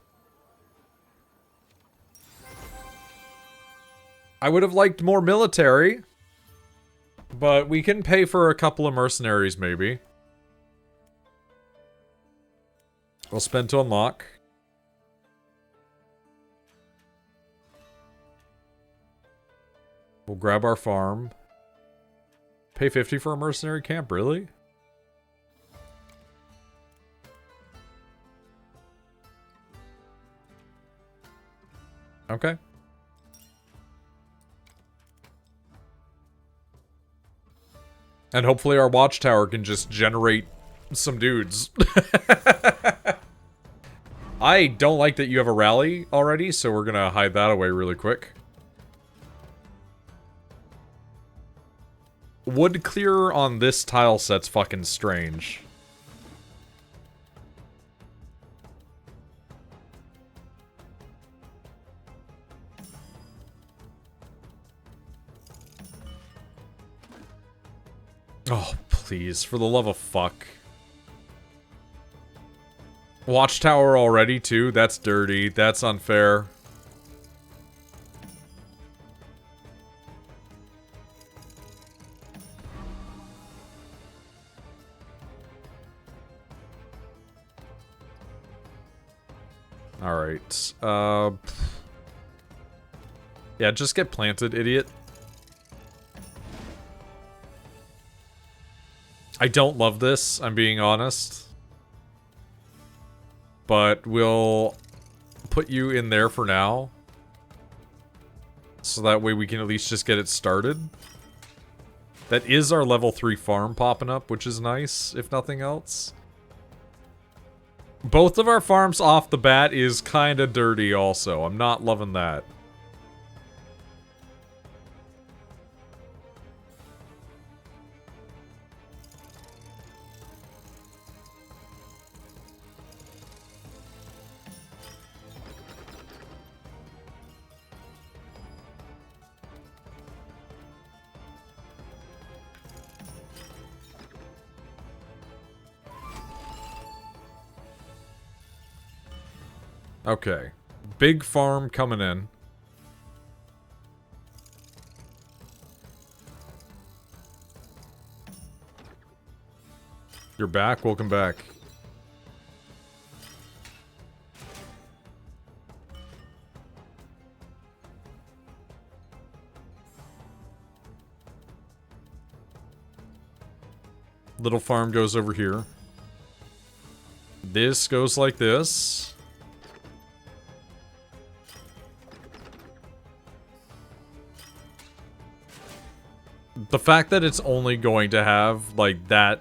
I would have liked more military. But we can pay for a couple of mercenaries, maybe. We'll spend to unlock. We'll grab our farm. Pay 50 for a mercenary camp, really? Okay. And hopefully our watchtower can just generate some dudes. I don't like that you have a rally already, so we're gonna hide that away really quick. Wood clear on this tile set's fucking strange. Oh, please, for the love of fuck. Watchtower already, too? That's dirty. That's unfair. Alright. Yeah, just get planted, idiot. I don't love this, I'm being honest. But we'll put you in there for now. So that way we can at least just get it started. That is our level 3 farm popping up, which is nice, if nothing else. Both of our farms off the bat is kinda dirty also. I'm not loving that. Okay. Big farm coming in. You're back? Welcome back. Little farm goes over here. This goes like this. The fact that it's only going to have, like, that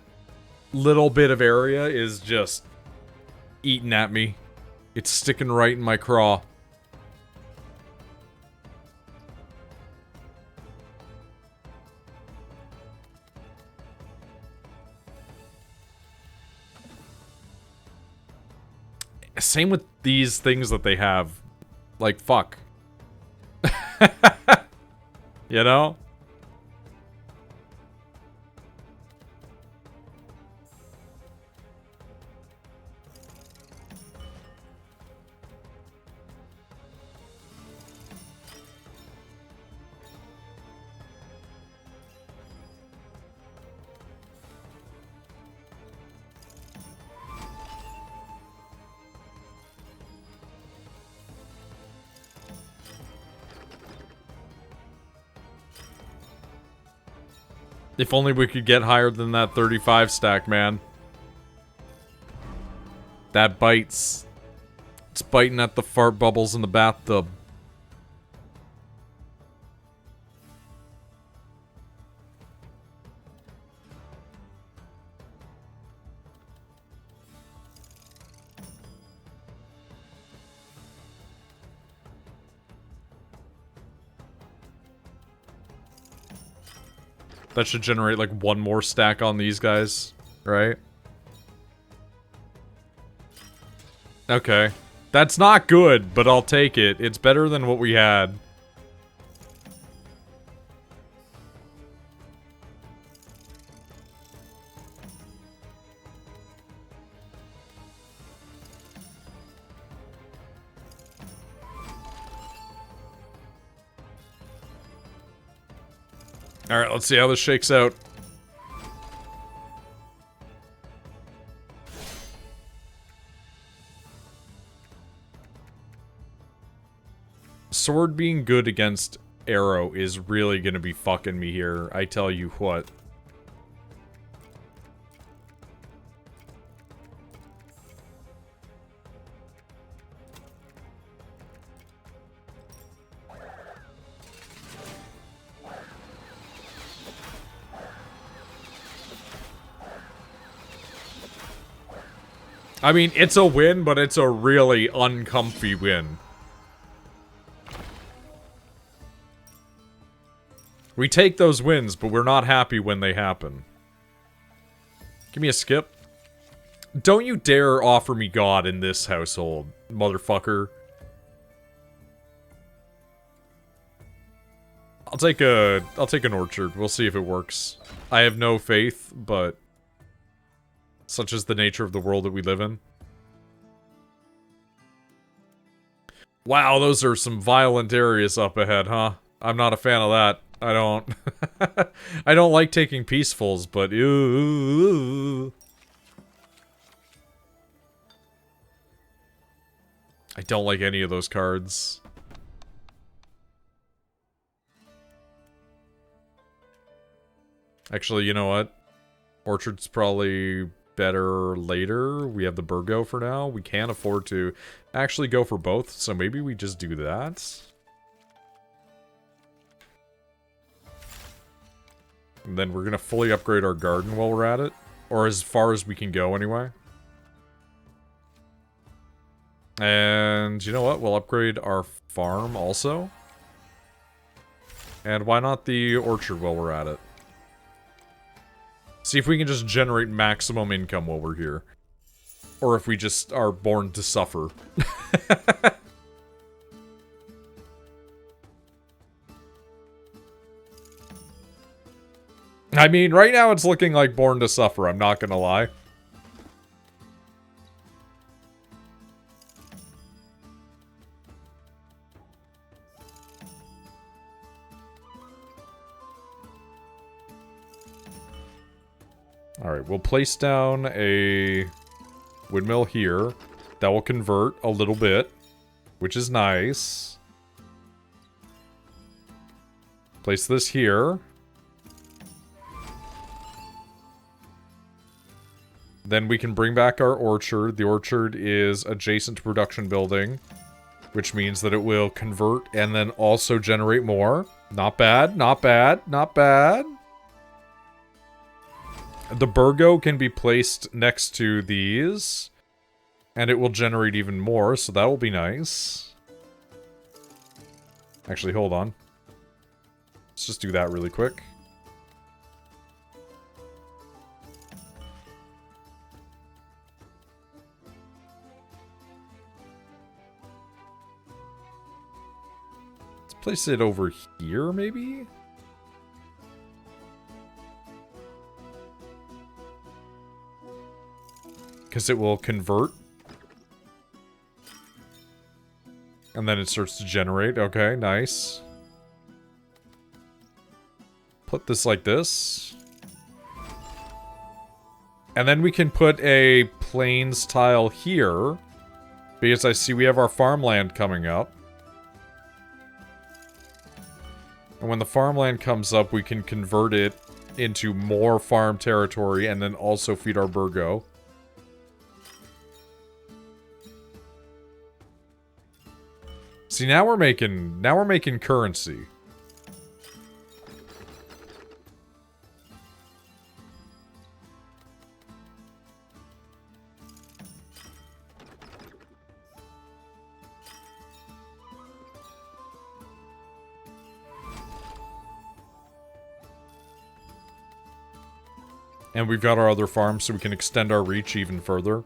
little bit of area is just eating at me. It's sticking right in my craw. Same with these things that they have. Like, fuck. You know? If only we could get higher than that 35 stack, man. That bites. It's biting at the fart bubbles in the bathtub. That should generate like one more stack on these guys, right? Okay. That's not good, but I'll take it. It's better than what we had. Alright, let's see how this shakes out. Sword being good against arrow is really gonna be fucking me here, I tell you what. I mean, it's a win, but it's a really uncomfy win. We take those wins, but we're not happy when they happen. Give me a skip. Don't you dare offer me God in this household, motherfucker. I'll take an orchard. We'll see if it works. I have no faith, but such is the nature of the world that we live in. Wow, those are some violent areas up ahead, huh? I'm not a fan of that. I don't... I don't like taking peacefuls, but... Ooh. I don't like any of those cards. Actually, you know what? Orchard's probably better later. We have the Burgo for now. We can't afford to actually go for both, so maybe we just do that. And then we're gonna fully upgrade our garden while we're at it. Or as far as we can go, anyway. And you know what? We'll upgrade our farm also. And why not the orchard while we're at it? See if we can just generate maximum income while we're here. Or if we just are born to suffer. I mean, right now it's looking like born to suffer, I'm not gonna lie. Alright, we'll place down a windmill here. That will convert a little bit, which is nice. Place this here. Then we can bring back our orchard. The orchard is adjacent to production building, which means that it will convert and then also generate more. Not bad, not bad, not bad. The Burgo can be placed next to these, and it will generate even more, so that will be nice. Actually, hold on. Let's just do that really quick. Place it over here, maybe? Because it will convert. And then it starts to generate. Okay, nice. Put this like this. And then we can put a plains tile here. Because I see we have our farmland coming up. And when the farmland comes up, we can convert it into more farm territory and then also feed our burgo. See, now we're making currency. And we've got our other farms, so we can extend our reach even further.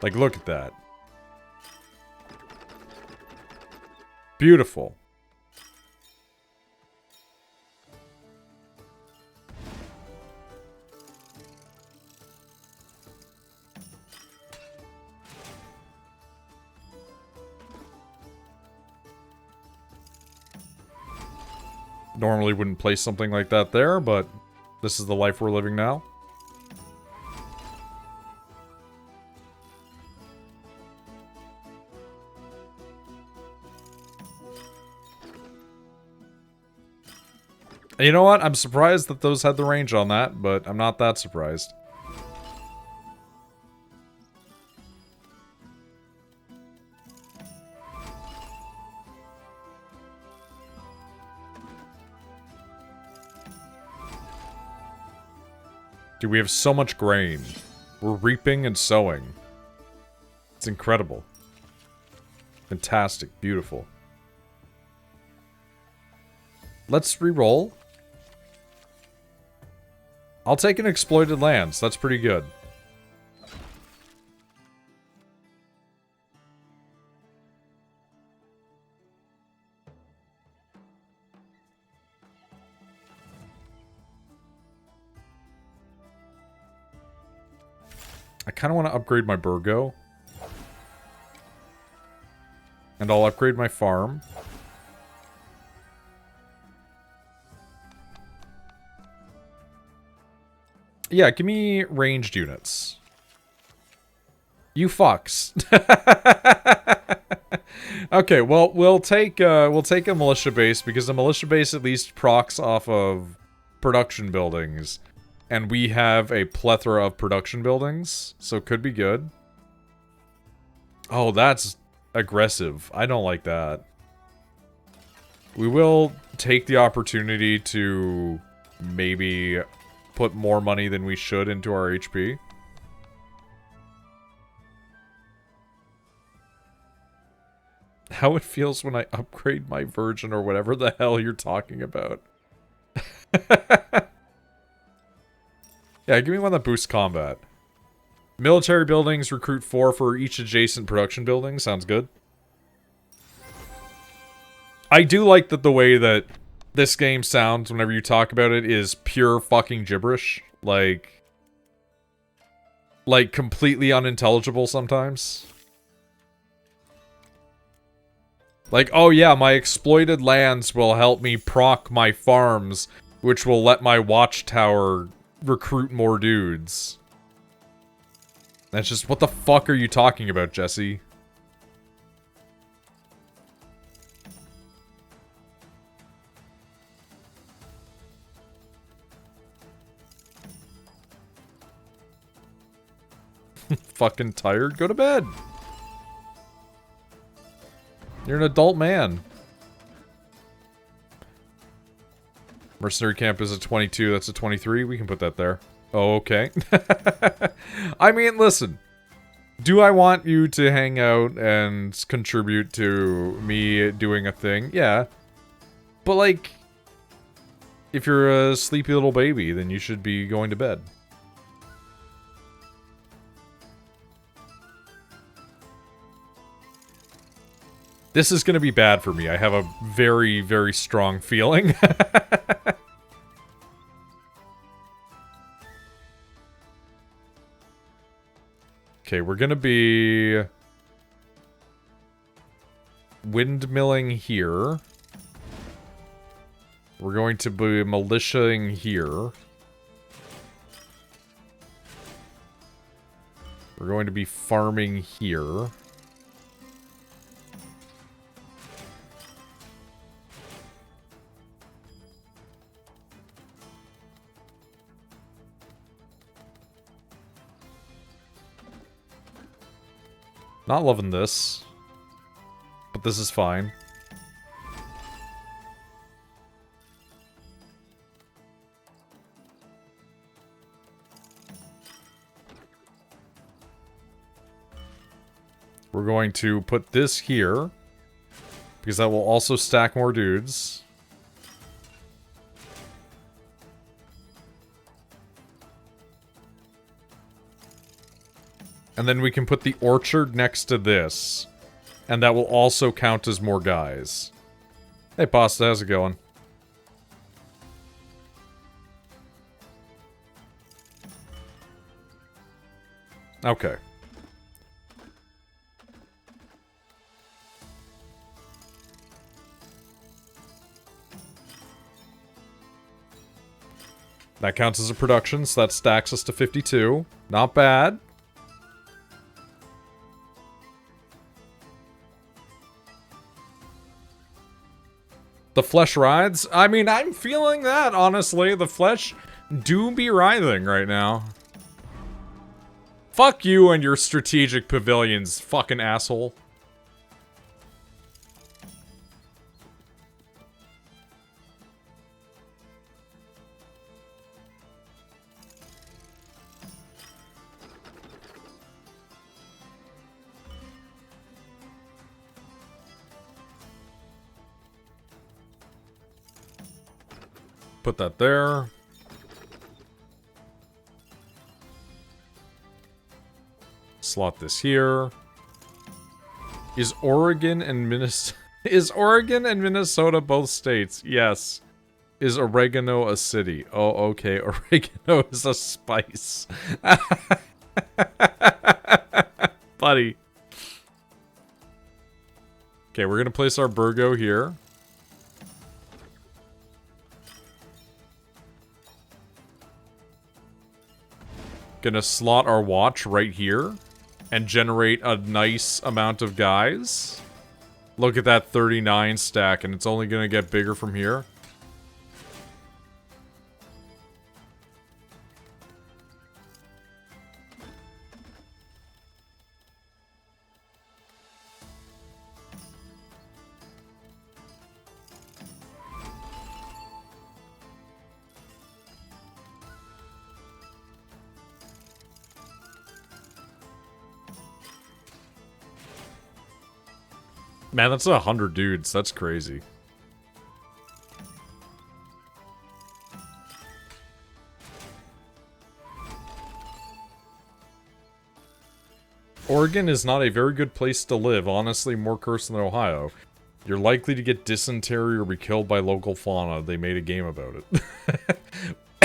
Like, look at that. Beautiful. Normally wouldn't place something like that there, but this is the life we're living now. You know what? I'm surprised that those had the range on that, but I'm not that surprised. Dude, we have so much grain. We're reaping and sowing. It's incredible. Fantastic. Beautiful. Let's re-roll. I'll take an exploited lands. That's pretty good. I kind of want to upgrade my burgo. And I'll upgrade my farm. Yeah, give me ranged units. You fucks. Okay, well, we'll take a militia base, because the militia base at least procs off of production buildings. And we have a plethora of production buildings, so it could be good. Oh, that's aggressive. I don't like that. We will take the opportunity to maybe put more money than we should into our HP. How it feels when I upgrade my virgin or whatever the hell you're talking about. Yeah, give me one that boosts combat. Military buildings, recruit 4 for each adjacent production building. Sounds good. I do like that the way that this game sounds whenever you talk about it is pure fucking gibberish. Like completely unintelligible sometimes. Like, oh yeah, my exploited lands will help me proc my farms, which will let my watchtower recruit more dudes. That's just, what the fuck are you talking about, Jesse? Fucking tired? Go to bed. You're an adult man. Mercenary camp is a 22. That's a 23. We can put that there. Oh, okay. I mean, listen. Do I want you to hang out and contribute to me doing a thing? Yeah. But, like, if you're a sleepy little baby, then you should be going to bed. This is going to be bad for me. I have a very, very strong feeling. Okay, we're going to be windmilling here. We're going to be militiaing here. We're going to be farming here. Not loving this. But this is fine. We're going to put this here. Because that will also stack more dudes. And then we can put the orchard next to this. And that will also count as more guys. Hey, Pasta, how's it going? Okay. That counts as a production, so that stacks us to 52. Not bad. The flesh rides? I mean, I'm feeling that, honestly. The flesh do be writhing right now. Fuck you and your strategic pavilions, fucking asshole. Put that there. Slot this here. Is Oregon and Minnesota... Is Oregon and Minnesota both states? Yes. Is oregano a city? Oh, okay. Oregano is a spice. Buddy. Okay, we're gonna place our Burgo here. Gonna slot our watch right here. And generate a nice amount of guys. Look at that 39 stack, and it's only gonna get bigger from here. Man, that's 100 dudes. That's crazy. Oregon is not a very good place to live. Honestly, more cursed than Ohio. You're likely to get dysentery or be killed by local fauna. They made a game about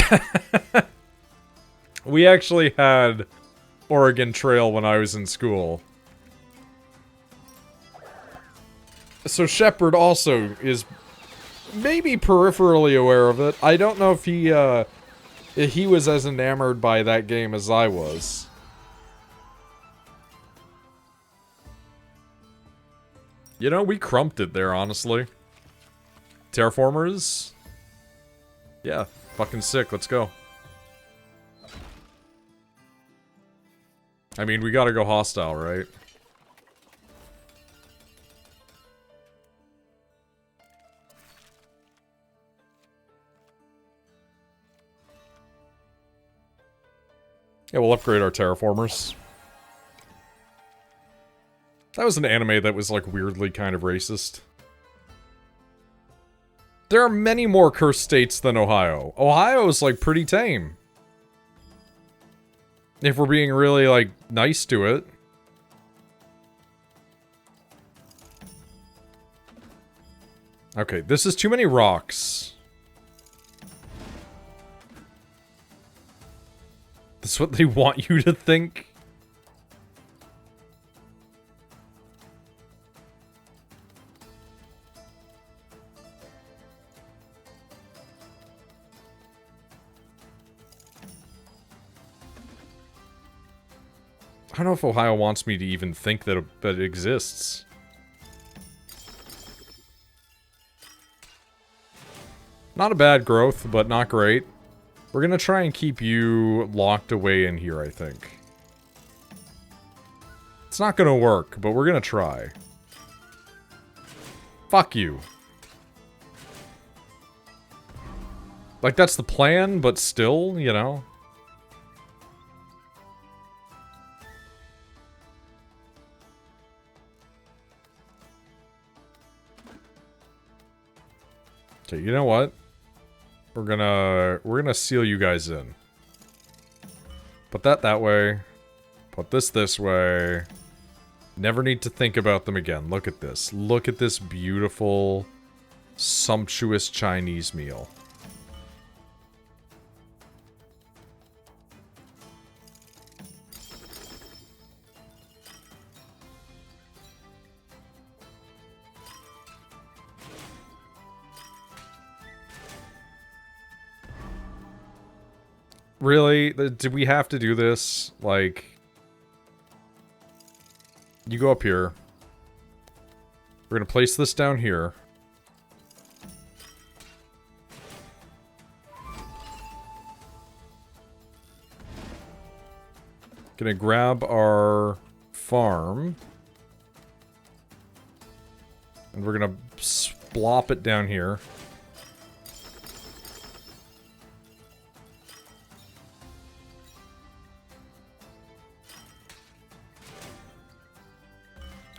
it. We actually had Oregon Trail when I was in school. So Shepard also is maybe peripherally aware of it. I don't know if he was as enamored by that game as I was. You know, we crumped it there, honestly. Terraformers? Yeah, fucking sick. Let's go. I mean, we gotta go hostile, right? Yeah, we'll upgrade our terraformers. That was an anime that was, like, weirdly kind of racist. There are many more cursed states than Ohio. Ohio is, like, pretty tame. If we're being really, like, nice to it. Okay, this is too many rocks. That's what they want you to think? I don't know if Ohio wants me to even think that it exists. Not a bad growth, but not great. We're gonna try and keep you locked away in here, I think. It's not gonna work, but we're gonna try. Fuck you. Like, that's the plan, but still, you know? Okay, you know what? We're gonna seal you guys in. Put that way. Put this way. Never need to think about them again. Look at this. Look at this beautiful, sumptuous Chinese meal. Really? Do we have to do this? Like... You go up here. We're gonna place this down here. Gonna grab our farm. And we're gonna splop it down here.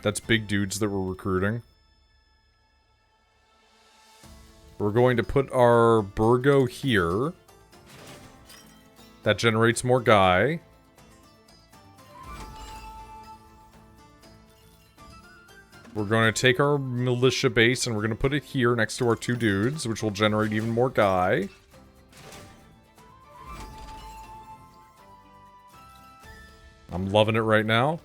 That's big dudes that we're recruiting. We're going to put our Burgo here. That generates more guy. We're going to take our militia base and we're going to put it here next to our two dudes, which will generate even more guy. I'm loving it right now.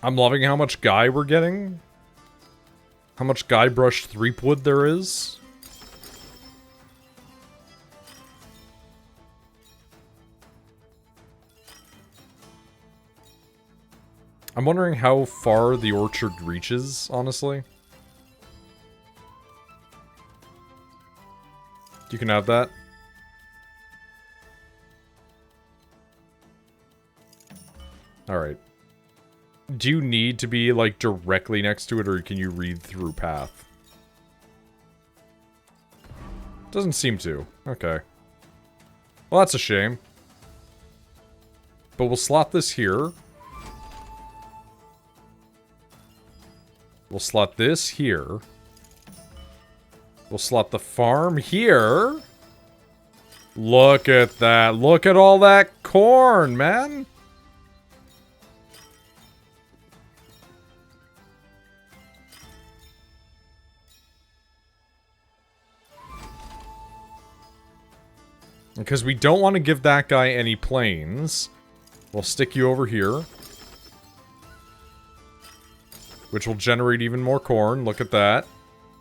I'm loving how much guy we're getting. How much guy-brushed threepwood there is. I'm wondering how far the orchard reaches, honestly. You can have that. Alright. Do you need to be, like, directly next to it, or can you read through path? Doesn't seem to. Okay. Well, that's a shame. But we'll slot this here. We'll slot this here. We'll slot the farm here. Look at that. Look at all that corn, man. Because we don't want to give that guy any planes. We'll stick you over here. Which will generate even more corn. Look at that.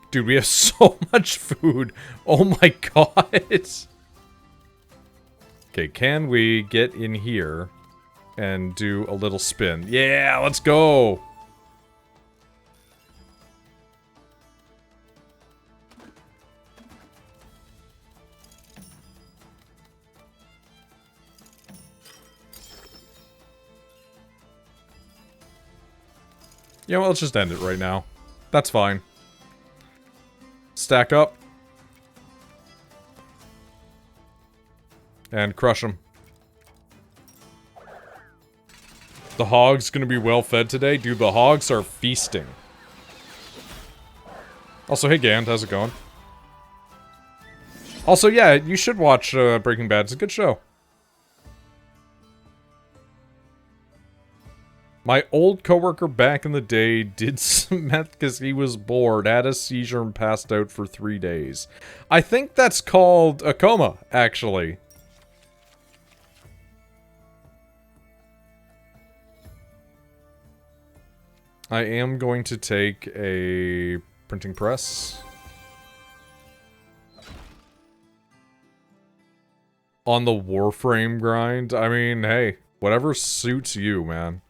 Dude, we have so much food. Oh my god. Okay, can we get in here and do a little spin? Yeah, let's go. You know what, let's just end it right now. That's fine. Stack up. And crush them. The hog's gonna be well fed today. Dude, the hogs are feasting. Also, hey Gand, how's it going? Also, yeah, you should watch Breaking Bad. It's a good show. My old coworker back in the day did some meth because he was bored, had a seizure, and passed out for 3 days. I think that's called a coma, actually. I am going to take a printing press. On the Warframe grind, I mean, hey, whatever suits you, man.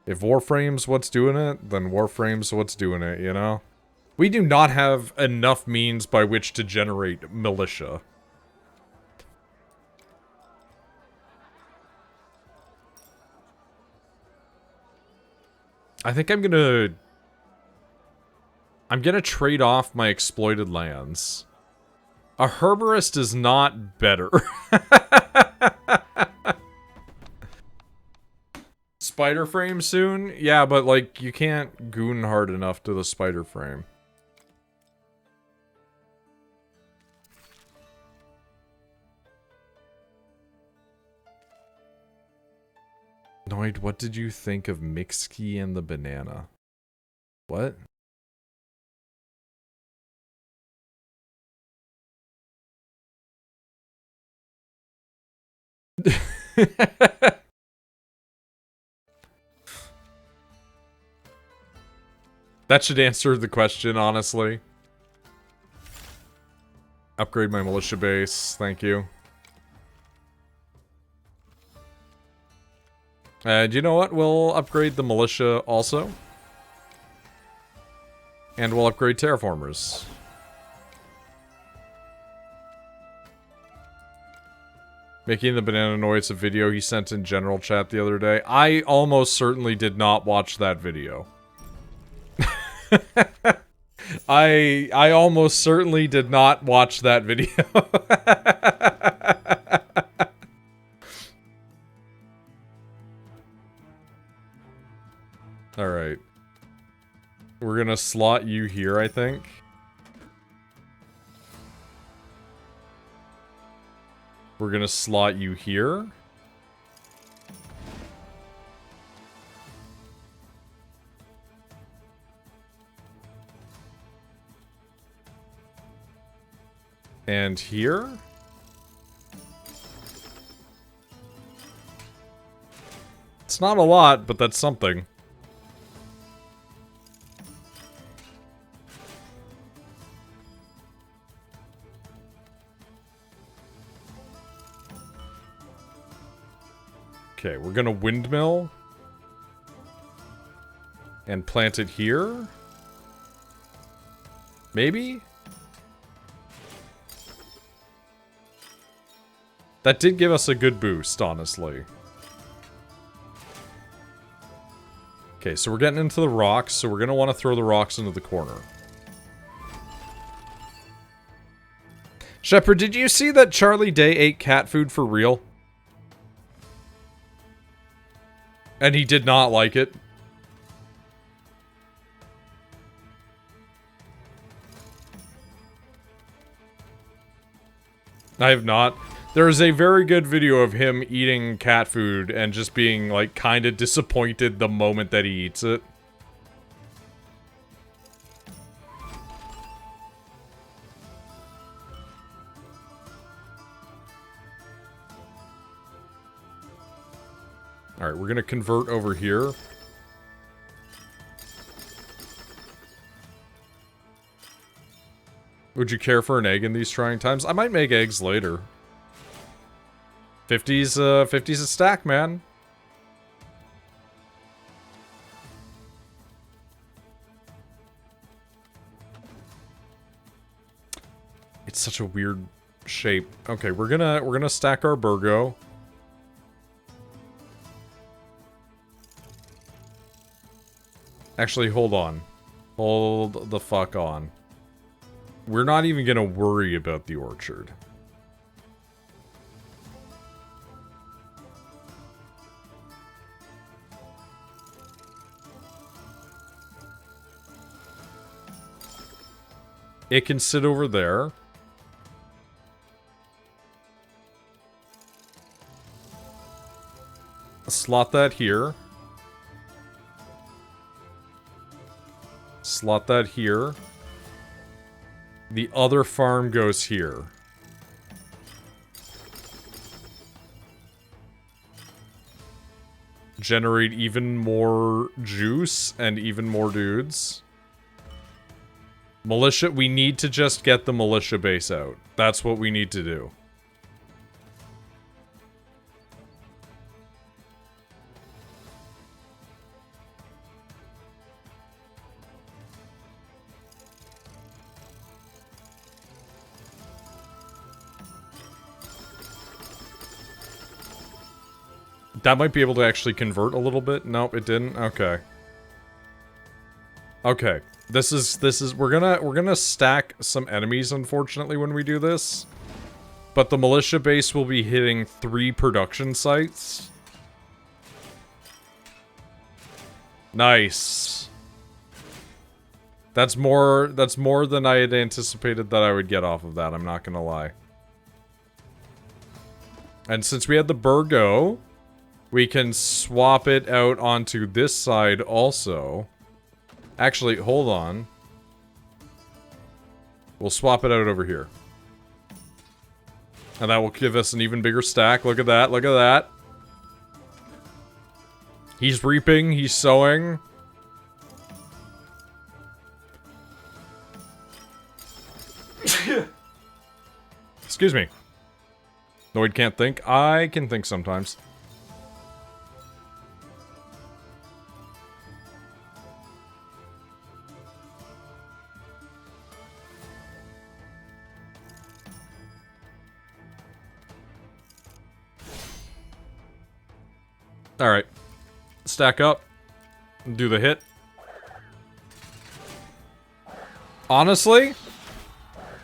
If Warframe's what's doing it, then Warframe's what's doing it, you know? We do not have enough means by which to generate militia. I think I'm gonna trade off my exploited lands. A herborist is not better. Spider frame soon? Yeah, but like, you can't goon hard enough to the spider frame. Noid, what did you think of Mixkey and the banana? What? That should answer the question, honestly. Upgrade my militia base, thank you. Do you know what? We'll upgrade the militia also. And we'll upgrade terraformers. Making the banana noise a video he sent in general chat the other day. I almost certainly did not watch that video. I almost certainly did not watch that video. Alright. We're gonna slot you here, I think. We're gonna slot you here. And here? It's not a lot, but that's something. Okay, we're gonna windmill. And plant it here? Maybe? That did give us a good boost, honestly. Okay, so we're getting into the rocks, so we're gonna want to throw the rocks into the corner. Shepard, did you see that Charlie Day ate cat food for real? And he did not like it. I have not. There is a very good video of him eating cat food and just being, like, kind of disappointed the moment that he eats it. Alright, we're gonna convert over here. Would you care for an egg in these trying times? I might make eggs later. 50's a stack, man. It's such a weird shape. Okay, we're gonna stack our Burgo. Actually, hold on. Hold the fuck on. We're not even gonna worry about the orchard. It can sit over there. Slot that here. Slot that here. The other farm goes here. Generate even more juice and even more dudes. Militia, we need to just get the militia base out. That's what we need to do. That might be able to actually convert a little bit. Nope, it didn't. Okay. Okay. This is we're gonna stack some enemies, unfortunately, when we do this. But the militia base will be hitting 3 production sites. Nice. That's more than I had anticipated that I would get off of that, I'm not gonna lie. And since we had the Burgo, we can swap it out onto this side also. Actually, hold on. We'll swap it out over here. And that will give us an even bigger stack. Look at that, look at that. He's reaping, he's sowing. Excuse me. Noid can't think. I can think sometimes. Alright. Stack up. Do the hit. Honestly,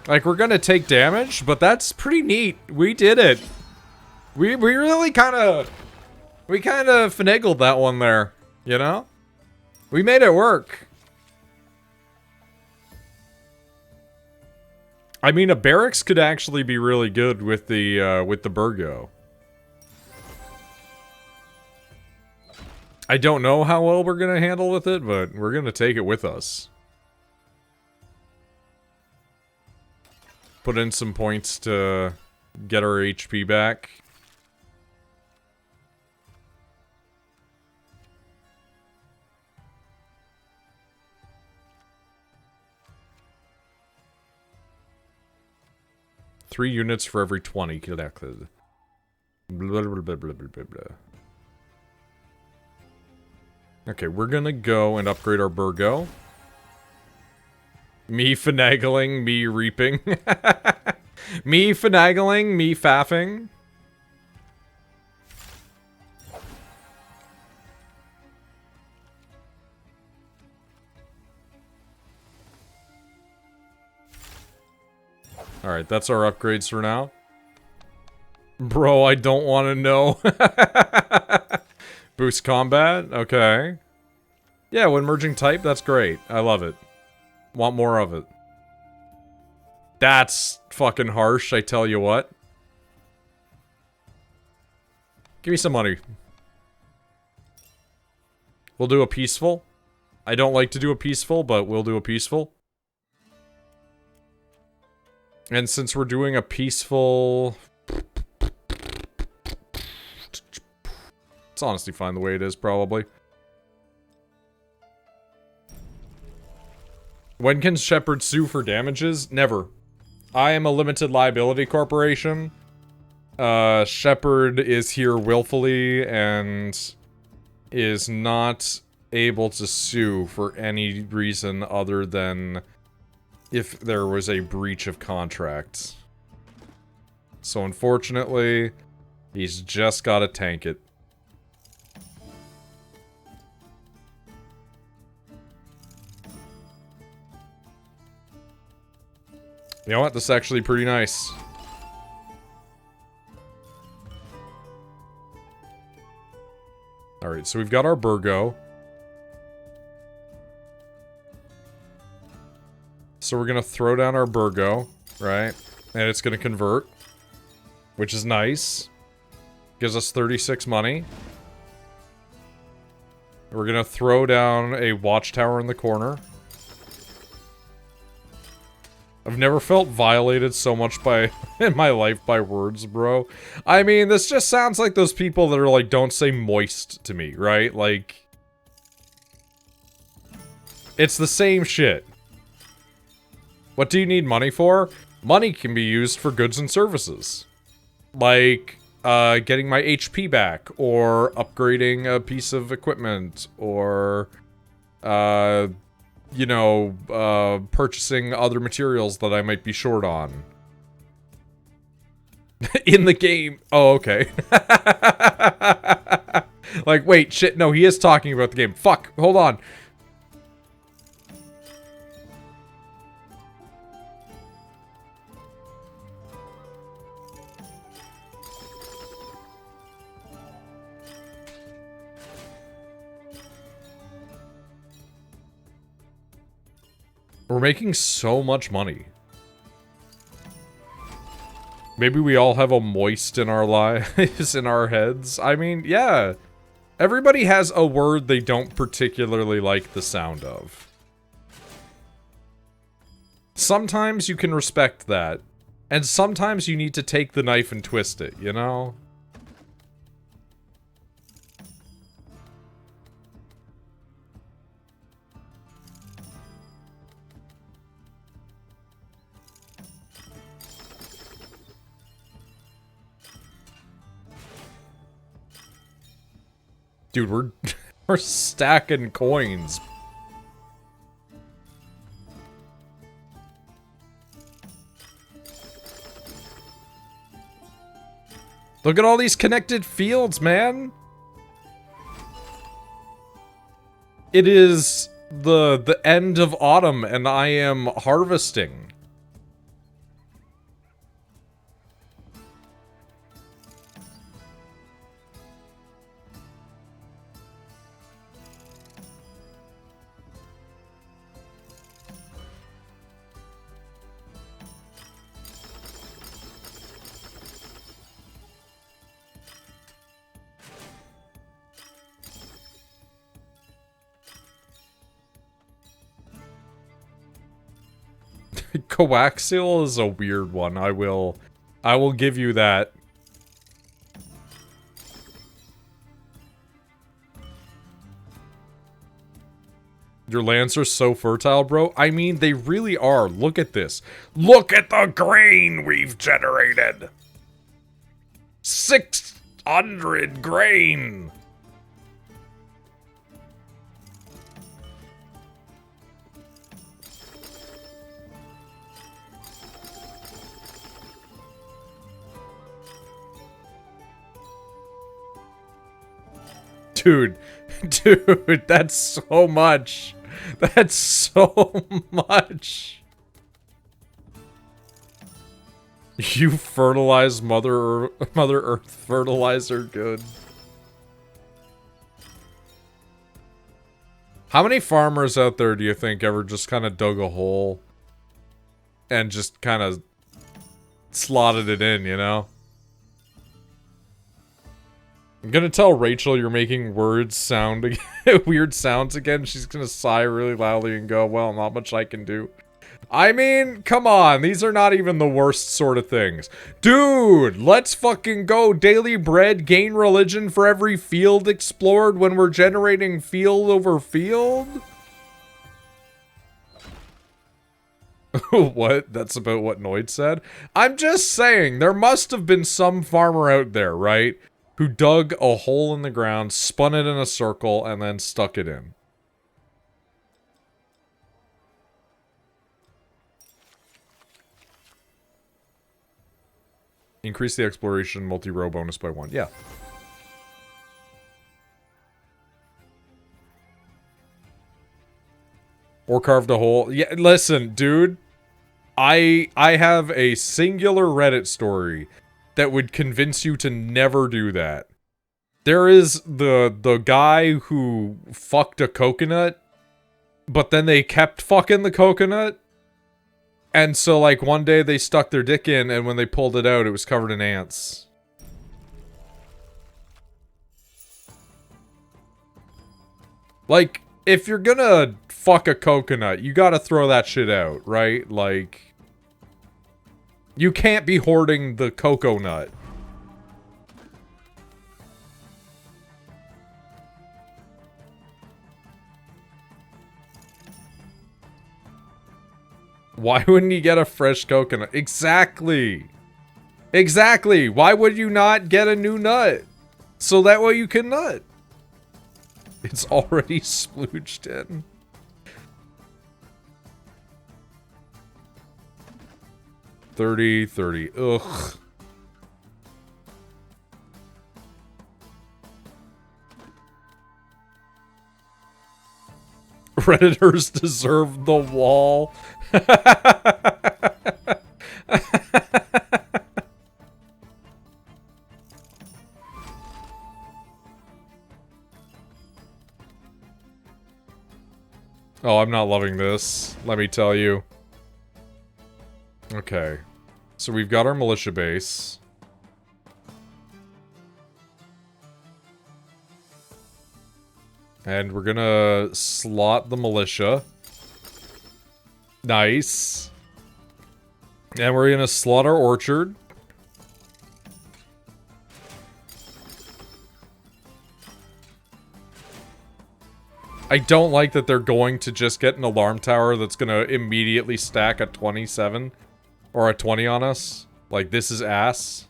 like, we're gonna take damage, but that's pretty neat. We did it. We really kinda... We kinda finagled that one there, you know? We made it work. I mean, a barracks could actually be really good with the Burgo. I don't know how well we're gonna handle with it, but we're gonna take it with us. Put in some points to get our HP back. Three units for every 20 collected. Blah, blah, blah, blah, blah, blah. Okay, we're gonna go and upgrade our Burgo. Me finagling, me reaping. Me finagling, me faffing. Alright, that's our upgrades for now. Bro, I don't want to know. Boost combat? Okay. Yeah, when merging type, that's great. I love it. Want more of it. That's fucking harsh, I tell you what. Give me some money. We'll do a peaceful. I don't like to do a peaceful, but we'll do a peaceful. And since we're doing a peaceful... It's honestly fine the way it is, probably. When can Shepard sue for damages? Never. I am a limited liability corporation. Shepard is here willfully and is not able to sue for any reason other than if there was a breach of contract. So unfortunately, he's just gotta tank it. You know what? This is actually pretty nice. Alright, so we've got our Burgo. So we're gonna throw down our Burgo, right? And it's gonna convert. Which is nice. Gives us 36 money. We're gonna throw down a watchtower in the corner. I've never felt violated so much in my life by words, bro. I mean, this just sounds like those people that are like, don't say moist to me, right? Like, it's the same shit. What do you need money for? Money can be used for goods and services. Like, getting my HP back, or upgrading a piece of equipment, or, you know, purchasing other materials that I might be short on. In the game. Oh, okay. Like, wait, shit, no, he is talking about the game. Fuck, hold on. We're making so much money. Maybe we all have a moist in our lives, in our heads. I mean, yeah. Everybody has a word they don't particularly like the sound of. Sometimes you can respect that. And sometimes you need to take the knife and twist it, you know? Dude, we're stacking coins. Look at all these connected fields, man. It is the end of autumn and I am harvesting. Coaxial is a weird one. I will give you that. Your lands are so fertile, bro. I mean, they really are. Look at this. Look at the grain we've generated. 600 grain. Dude, that's so much. That's so much. You fertilize Mother Earth fertilizer good. How many farmers out there do you think ever just kind of dug a hole and just kind of slotted it in, you know? I'm gonna tell Rachel you're making words sound again, weird sounds again. She's gonna sigh really loudly and go, well, not much I can do. I mean, come on, these are not even the worst sort of things. Dude, let's fucking go. Daily bread, gain religion for every field explored when we're generating field over field? What? That's about what Noid said? I'm just saying, there must have been some farmer out there, right? Who dug a hole in the ground, spun it in a circle, and then stuck it in. Increase the exploration multi-row bonus by 1. Yeah. Or carved a hole. Yeah, listen, dude. I have a singular Reddit story that would convince you to never do that. There is the guy who fucked a coconut, but then they kept fucking the coconut. And so, like, one day they stuck their dick in, and when they pulled it out, it was covered in ants. Like, if you're gonna fuck a coconut, you gotta throw that shit out, right? Like, you can't be hoarding the cocoa nut. Why wouldn't you get a fresh coconut? Exactly! Exactly! Why would you not get a new nut? So that way you can nut. It's already splooged in. $30. Ugh. Redditors deserve the wall. Oh, I'm not loving this, let me tell you. Okay. So we've got our militia base. And we're gonna slot the militia. Nice. And we're gonna slot our orchard. I don't like that they're going to just get an alarm tower that's gonna immediately stack a 27 or a 20 on us. Like, this is ass.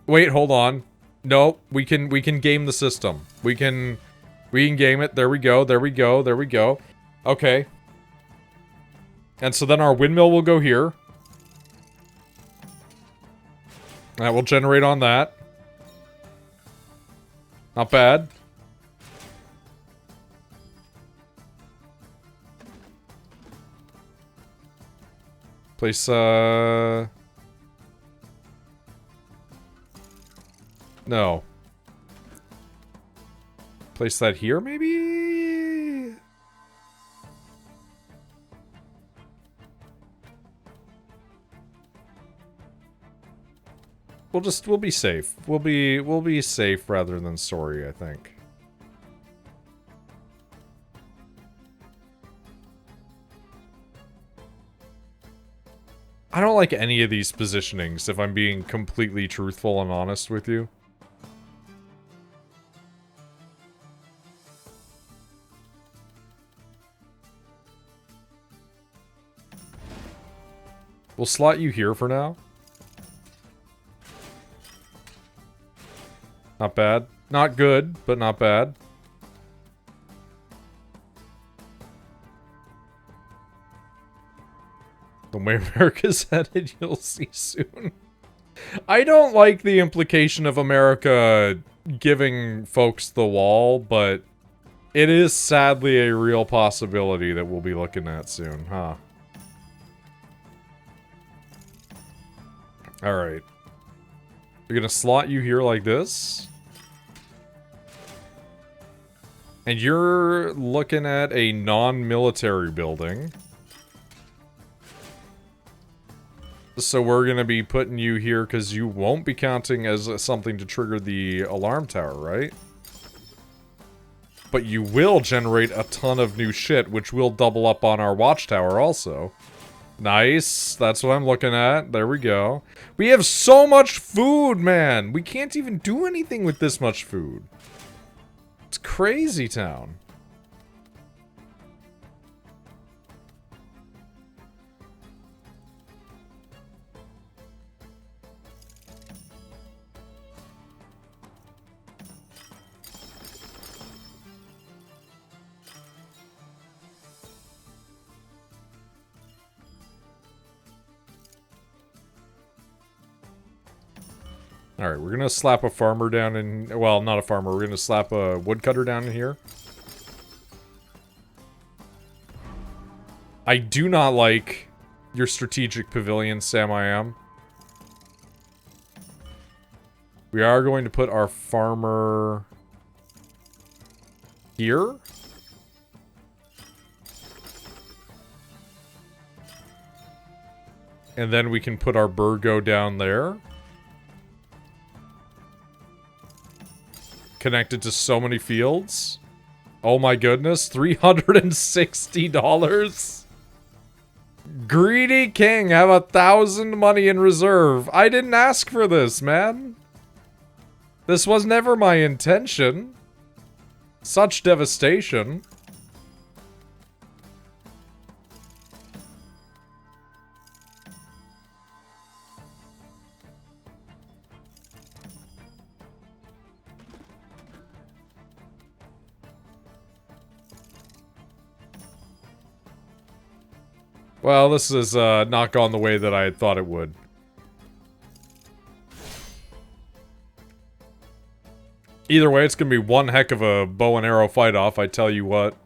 Wait, hold on. No, we can game the system. We can game it. There we go. There we go. There we go. Okay. And so then our windmill will go here. That will generate on that. Not bad. Place, no. Place that here, maybe? We'll be safe. We'll be safe rather than sorry, I think. I don't like any of these positionings, if I'm being completely truthful and honest with you. We'll slot you here for now. Not bad. Not good, but not bad. The way America's headed, you'll see soon. I don't like the implication of America giving folks the wall, but it is sadly a real possibility that we'll be looking at soon, huh? Alright. We're gonna slot you here like this. And you're looking at a non-military building. So we're gonna be putting you here because you won't be counting as something to trigger the alarm tower, right? But you will generate a ton of new shit, which will double up on our watchtower also. Nice. That's what I'm looking at. There we go. We have so much food, man! We can't even do anything with this much food. It's crazy town. Alright, we're gonna slap a farmer down in... Well, not a farmer. We're gonna slap a woodcutter down in here. I do not like your strategic pavilion, Sam I am. We are going to put our farmer here. And then we can put our Burgo down there. Connected to so many fields. Oh my goodness, $360? Greedy king, have 1,000 money in reserve. I didn't ask for this, man. This was never my intention. Such devastation. Well, this is not gone the way that I had thought it would. Either way, it's gonna be one heck of a bow and arrow fight-off, I tell you what.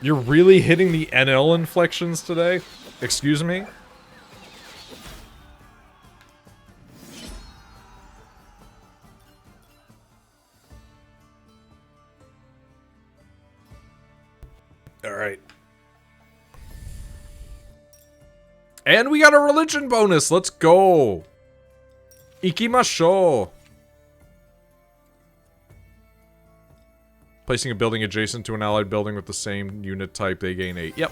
You're really hitting the NL inflections today? Excuse me? Alright. And we got a religion bonus! Let's go! Ikimashou! Placing a building adjacent to an allied building with the same unit type, they gain 8. Yep.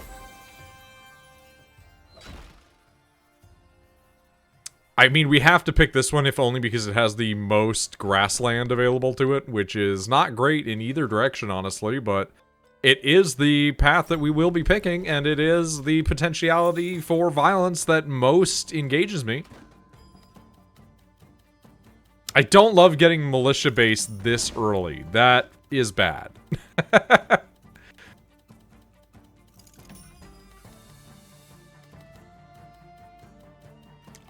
I mean, we have to pick this one if only because it has the most grassland available to it, which is not great in either direction, honestly, but it is the path that we will be picking, and it is the potentiality for violence that most engages me. I don't love getting militia base this early. That is bad.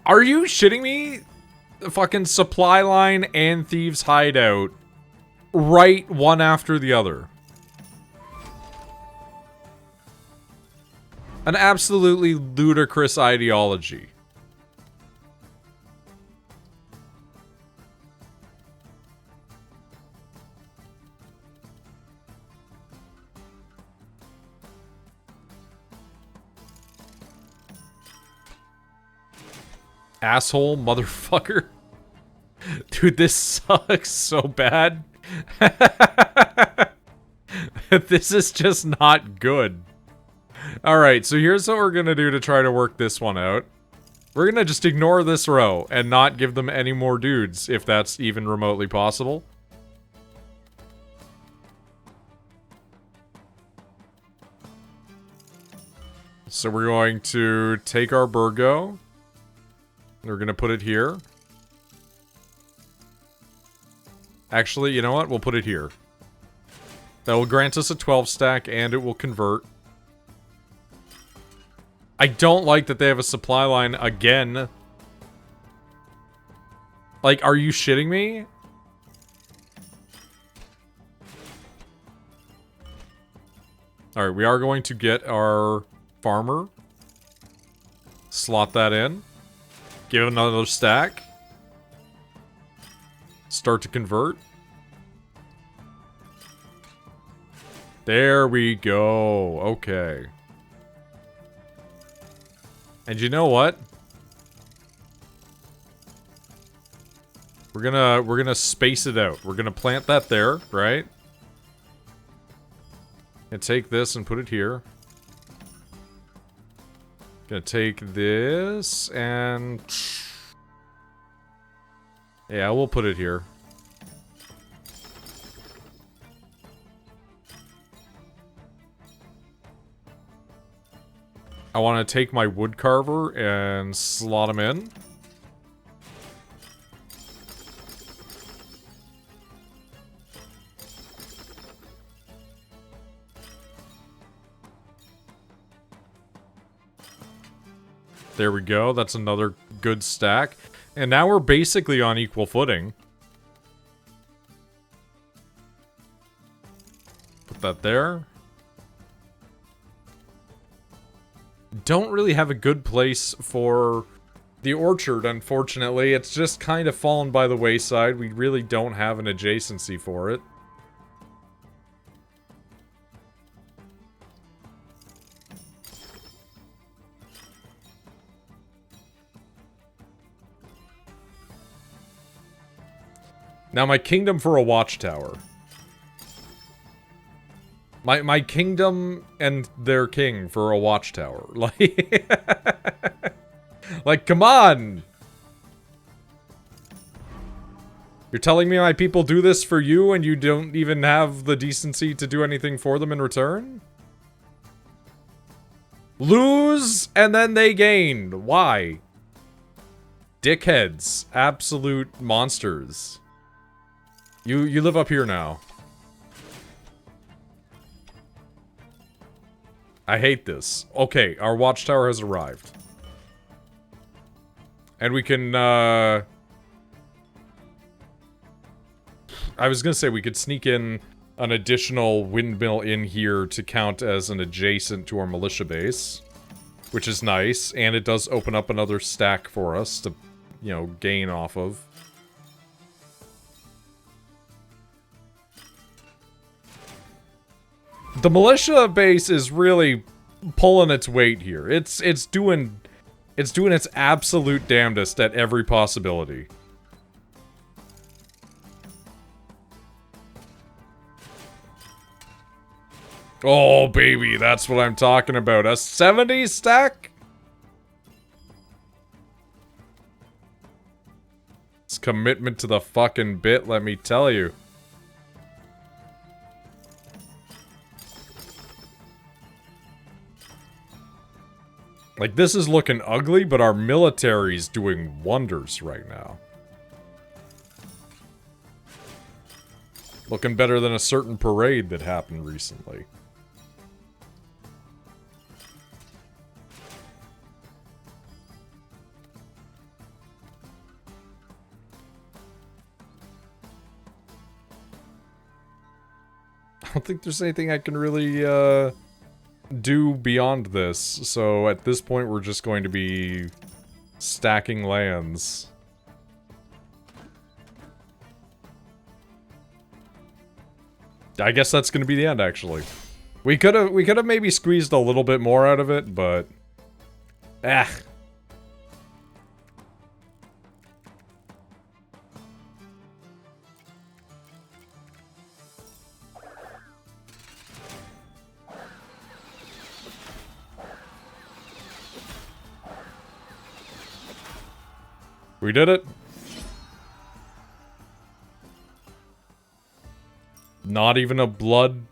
Are you shitting me? The fucking supply line and thieves hideout right one after the other. An absolutely ludicrous ideology. Asshole motherfucker. Dude, this sucks so bad. This is just not good. Alright, so here's what we're gonna do to try to work this one out. We're gonna just ignore this row and not give them any more dudes, if that's even remotely possible. So we're going to take our Burgo. We're gonna put it here. Actually, you know what? We'll put it here. That will grant us a 12 stack and it will convert. I don't like that they have a supply line again. Like, are you shitting me? Alright, we are going to get our farmer. Slot that in. Give it another stack. Start to convert. There we go. Okay. And you know what? We're gonna space it out. We're gonna plant that there, right? And take this and put it here. Gonna take this and... yeah, we'll put it here. I want to take my wood carver and slot him in. There we go. That's another good stack. And now we're basically on equal footing. Put that there. Don't really have a good place for the orchard, unfortunately. It's just kind of fallen by the wayside. We really don't have an adjacency for it. Now, my kingdom for a watchtower. My kingdom and their king for a watchtower. Like, like, come on! You're telling me my people do this for you and you don't even have the decency to do anything for them in return? Lose, and then they gain. Why? Dickheads. Absolute monsters. You live up here now. I hate this. Okay, our watchtower has arrived. And we can, I was gonna say we could sneak in an additional windmill in here to count as an adjacent to our militia base. Which is nice, and it does open up another stack for us to, you know, gain off of. The militia base is really pulling its weight here. It's doing its absolute damnedest at every possibility. Oh, baby, that's what I'm talking about. A 70 stack? It's commitment to the fucking bit, let me tell you. Like, this is looking ugly, but our military's doing wonders right now. Looking better than a certain parade that happened recently. I don't think there's anything I can really, do beyond this, so at this point we're just going to be stacking lands. I guess that's gonna be the end, actually. We could have maybe squeezed a little bit more out of it, but we did it. Not even a bloodshed.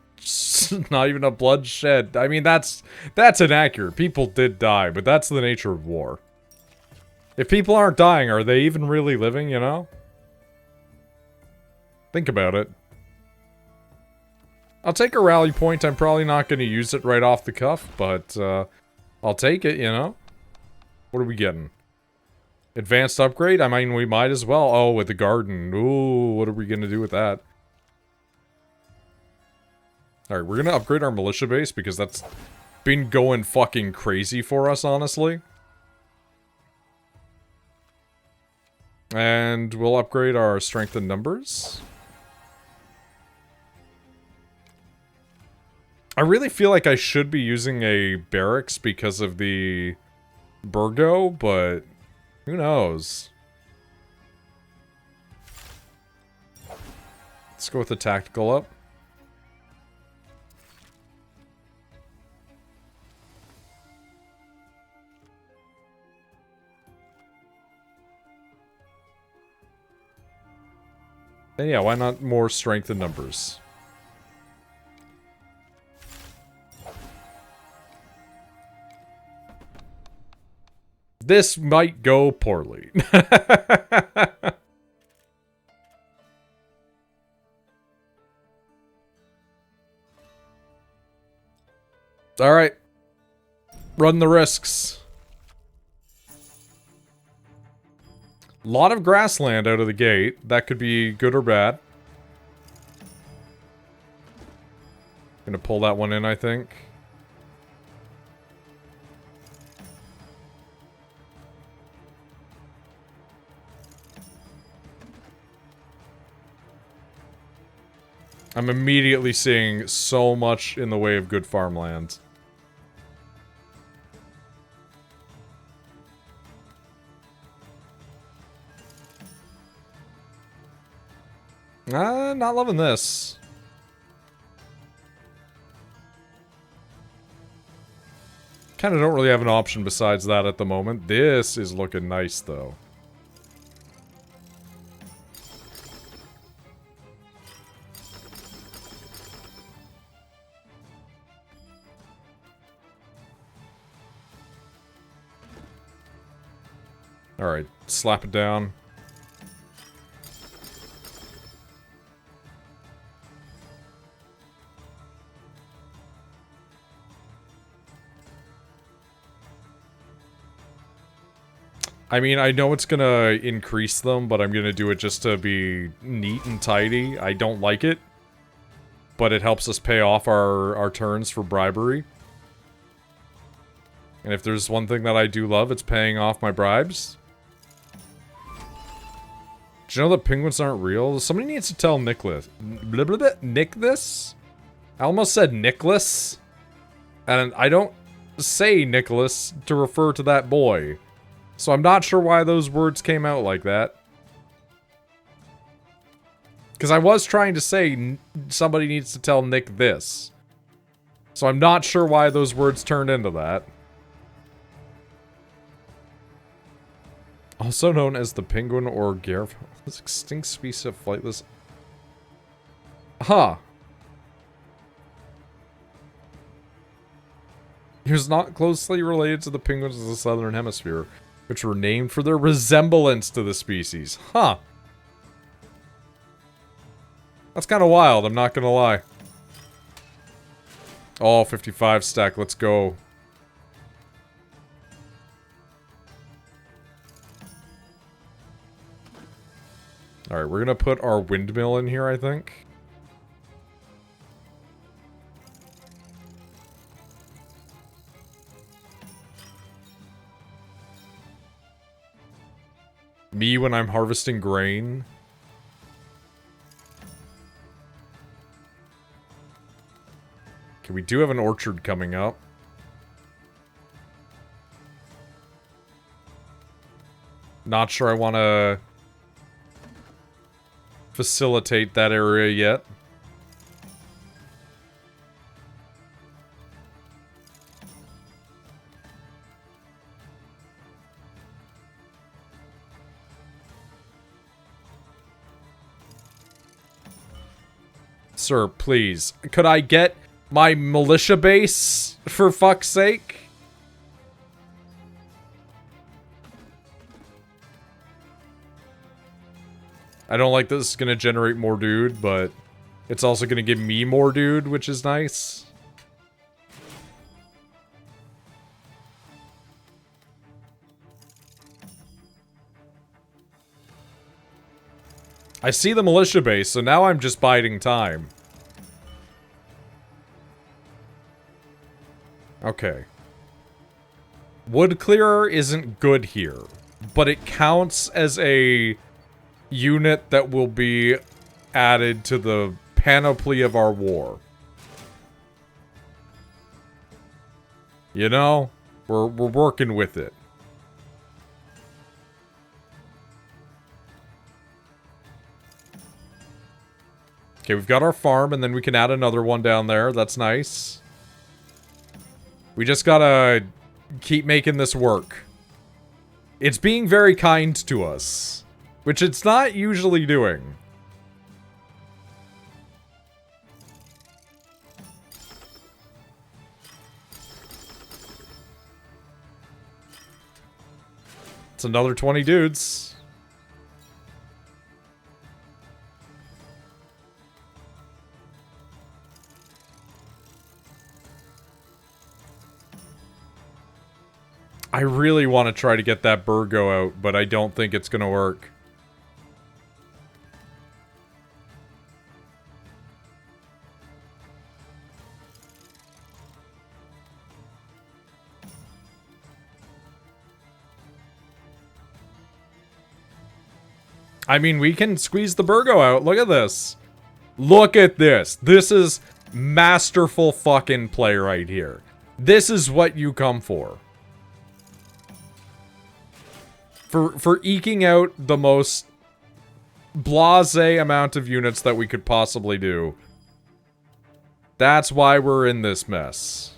I mean, that's inaccurate. People did die, but that's the nature of war. If people aren't dying, are they even really living, you know? Think about it. I'll take a rally point. I'm probably not going to use it right off the cuff, but I'll take it, you know? What are we getting? Advanced upgrade? I mean, we might as well. Oh, with the garden. Ooh, what are we going to do with that? Alright, we're going to upgrade our militia base because that's been going fucking crazy for us, honestly. And we'll upgrade our strength in numbers. I really feel like I should be using a barracks because of the Burgo, but who knows? Let's go with the tactical up. And yeah, why not more strength in numbers? This might go poorly. Alright. Run the risks. Lot of grassland out of the gate. That could be good or bad. Gonna pull that one in, I think. I'm immediately seeing so much in the way of good farmland. Not loving this. Kind of don't really have an option besides that at the moment. This is looking nice, though. Alright, slap it down. I mean, I know it's gonna increase them, but I'm gonna do it just to be neat and tidy. I don't like it, but it helps us pay off our turns for bribery. And if there's one thing that I do love, it's paying off my bribes. Do you know that penguins aren't real? Somebody needs to tell Nick this? I almost said Nicholas. And I don't say Nicholas to refer to that boy. So I'm not sure why those words came out like that. Because I was trying to say somebody needs to tell Nick this. So I'm not sure why those words turned into that. Also known as the penguin or Garf, this extinct species of flightless. Huh. He was not closely related to the penguins of the southern hemisphere, which were named for their resemblance to the species. Huh. That's kind of wild, I'm not gonna lie. Oh, 55 stack, let's go. Alright, we're gonna put our windmill in here, I think. Me when I'm harvesting grain. Okay, we do have an orchard coming up. Not sure I want to facilitate that area yet. Sir, please. Could I get my militia base, for fuck's sake? I don't like this is gonna generate more dude, but it's also gonna give me more dude, which is nice. I see the militia base, so now I'm just biding time. Okay. Wood clearer isn't good here, but it counts as a unit that will be added to the panoply of our war. You know, we're working with it. Okay, we've got our farm, and then we can add another one down there. That's nice. We just gotta keep making this work. It's being very kind to us, which it's not usually doing. It's another 20 dudes. I really want to try to get that Burgo out, but I don't think it's going to work. I mean, we can squeeze the Burgo out. Look at this. Look at this. This is masterful fucking play right here. This is what you come for. For eking out the most blasé amount of units that we could possibly do. That's why we're in this mess.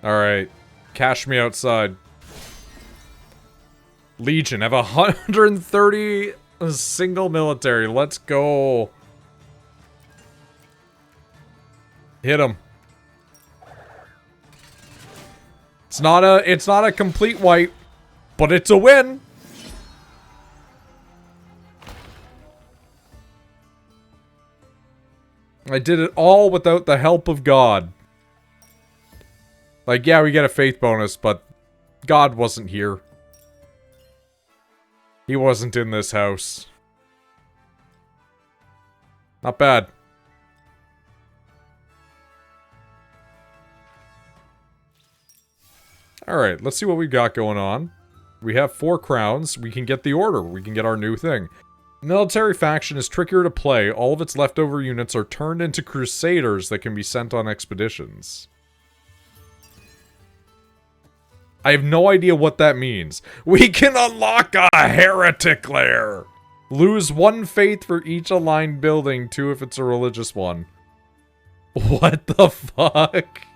Alright. Cash me outside. Legion, have 130 single military. Let's go. Hit him. It's not a complete wipe, but it's a win. I did it all without the help of God. Like, yeah, we get a faith bonus, but God wasn't here. He wasn't in this house. Not bad. Alright, let's see what we got going on. We have 4 crowns. We can get the order. We can get our new thing. Military faction is trickier to play. All of its leftover units are turned into crusaders that can be sent on expeditions. I have no idea what that means. We can unlock a heretic lair! Lose 1 faith for each aligned building, 2 if it's a religious one. What the fuck?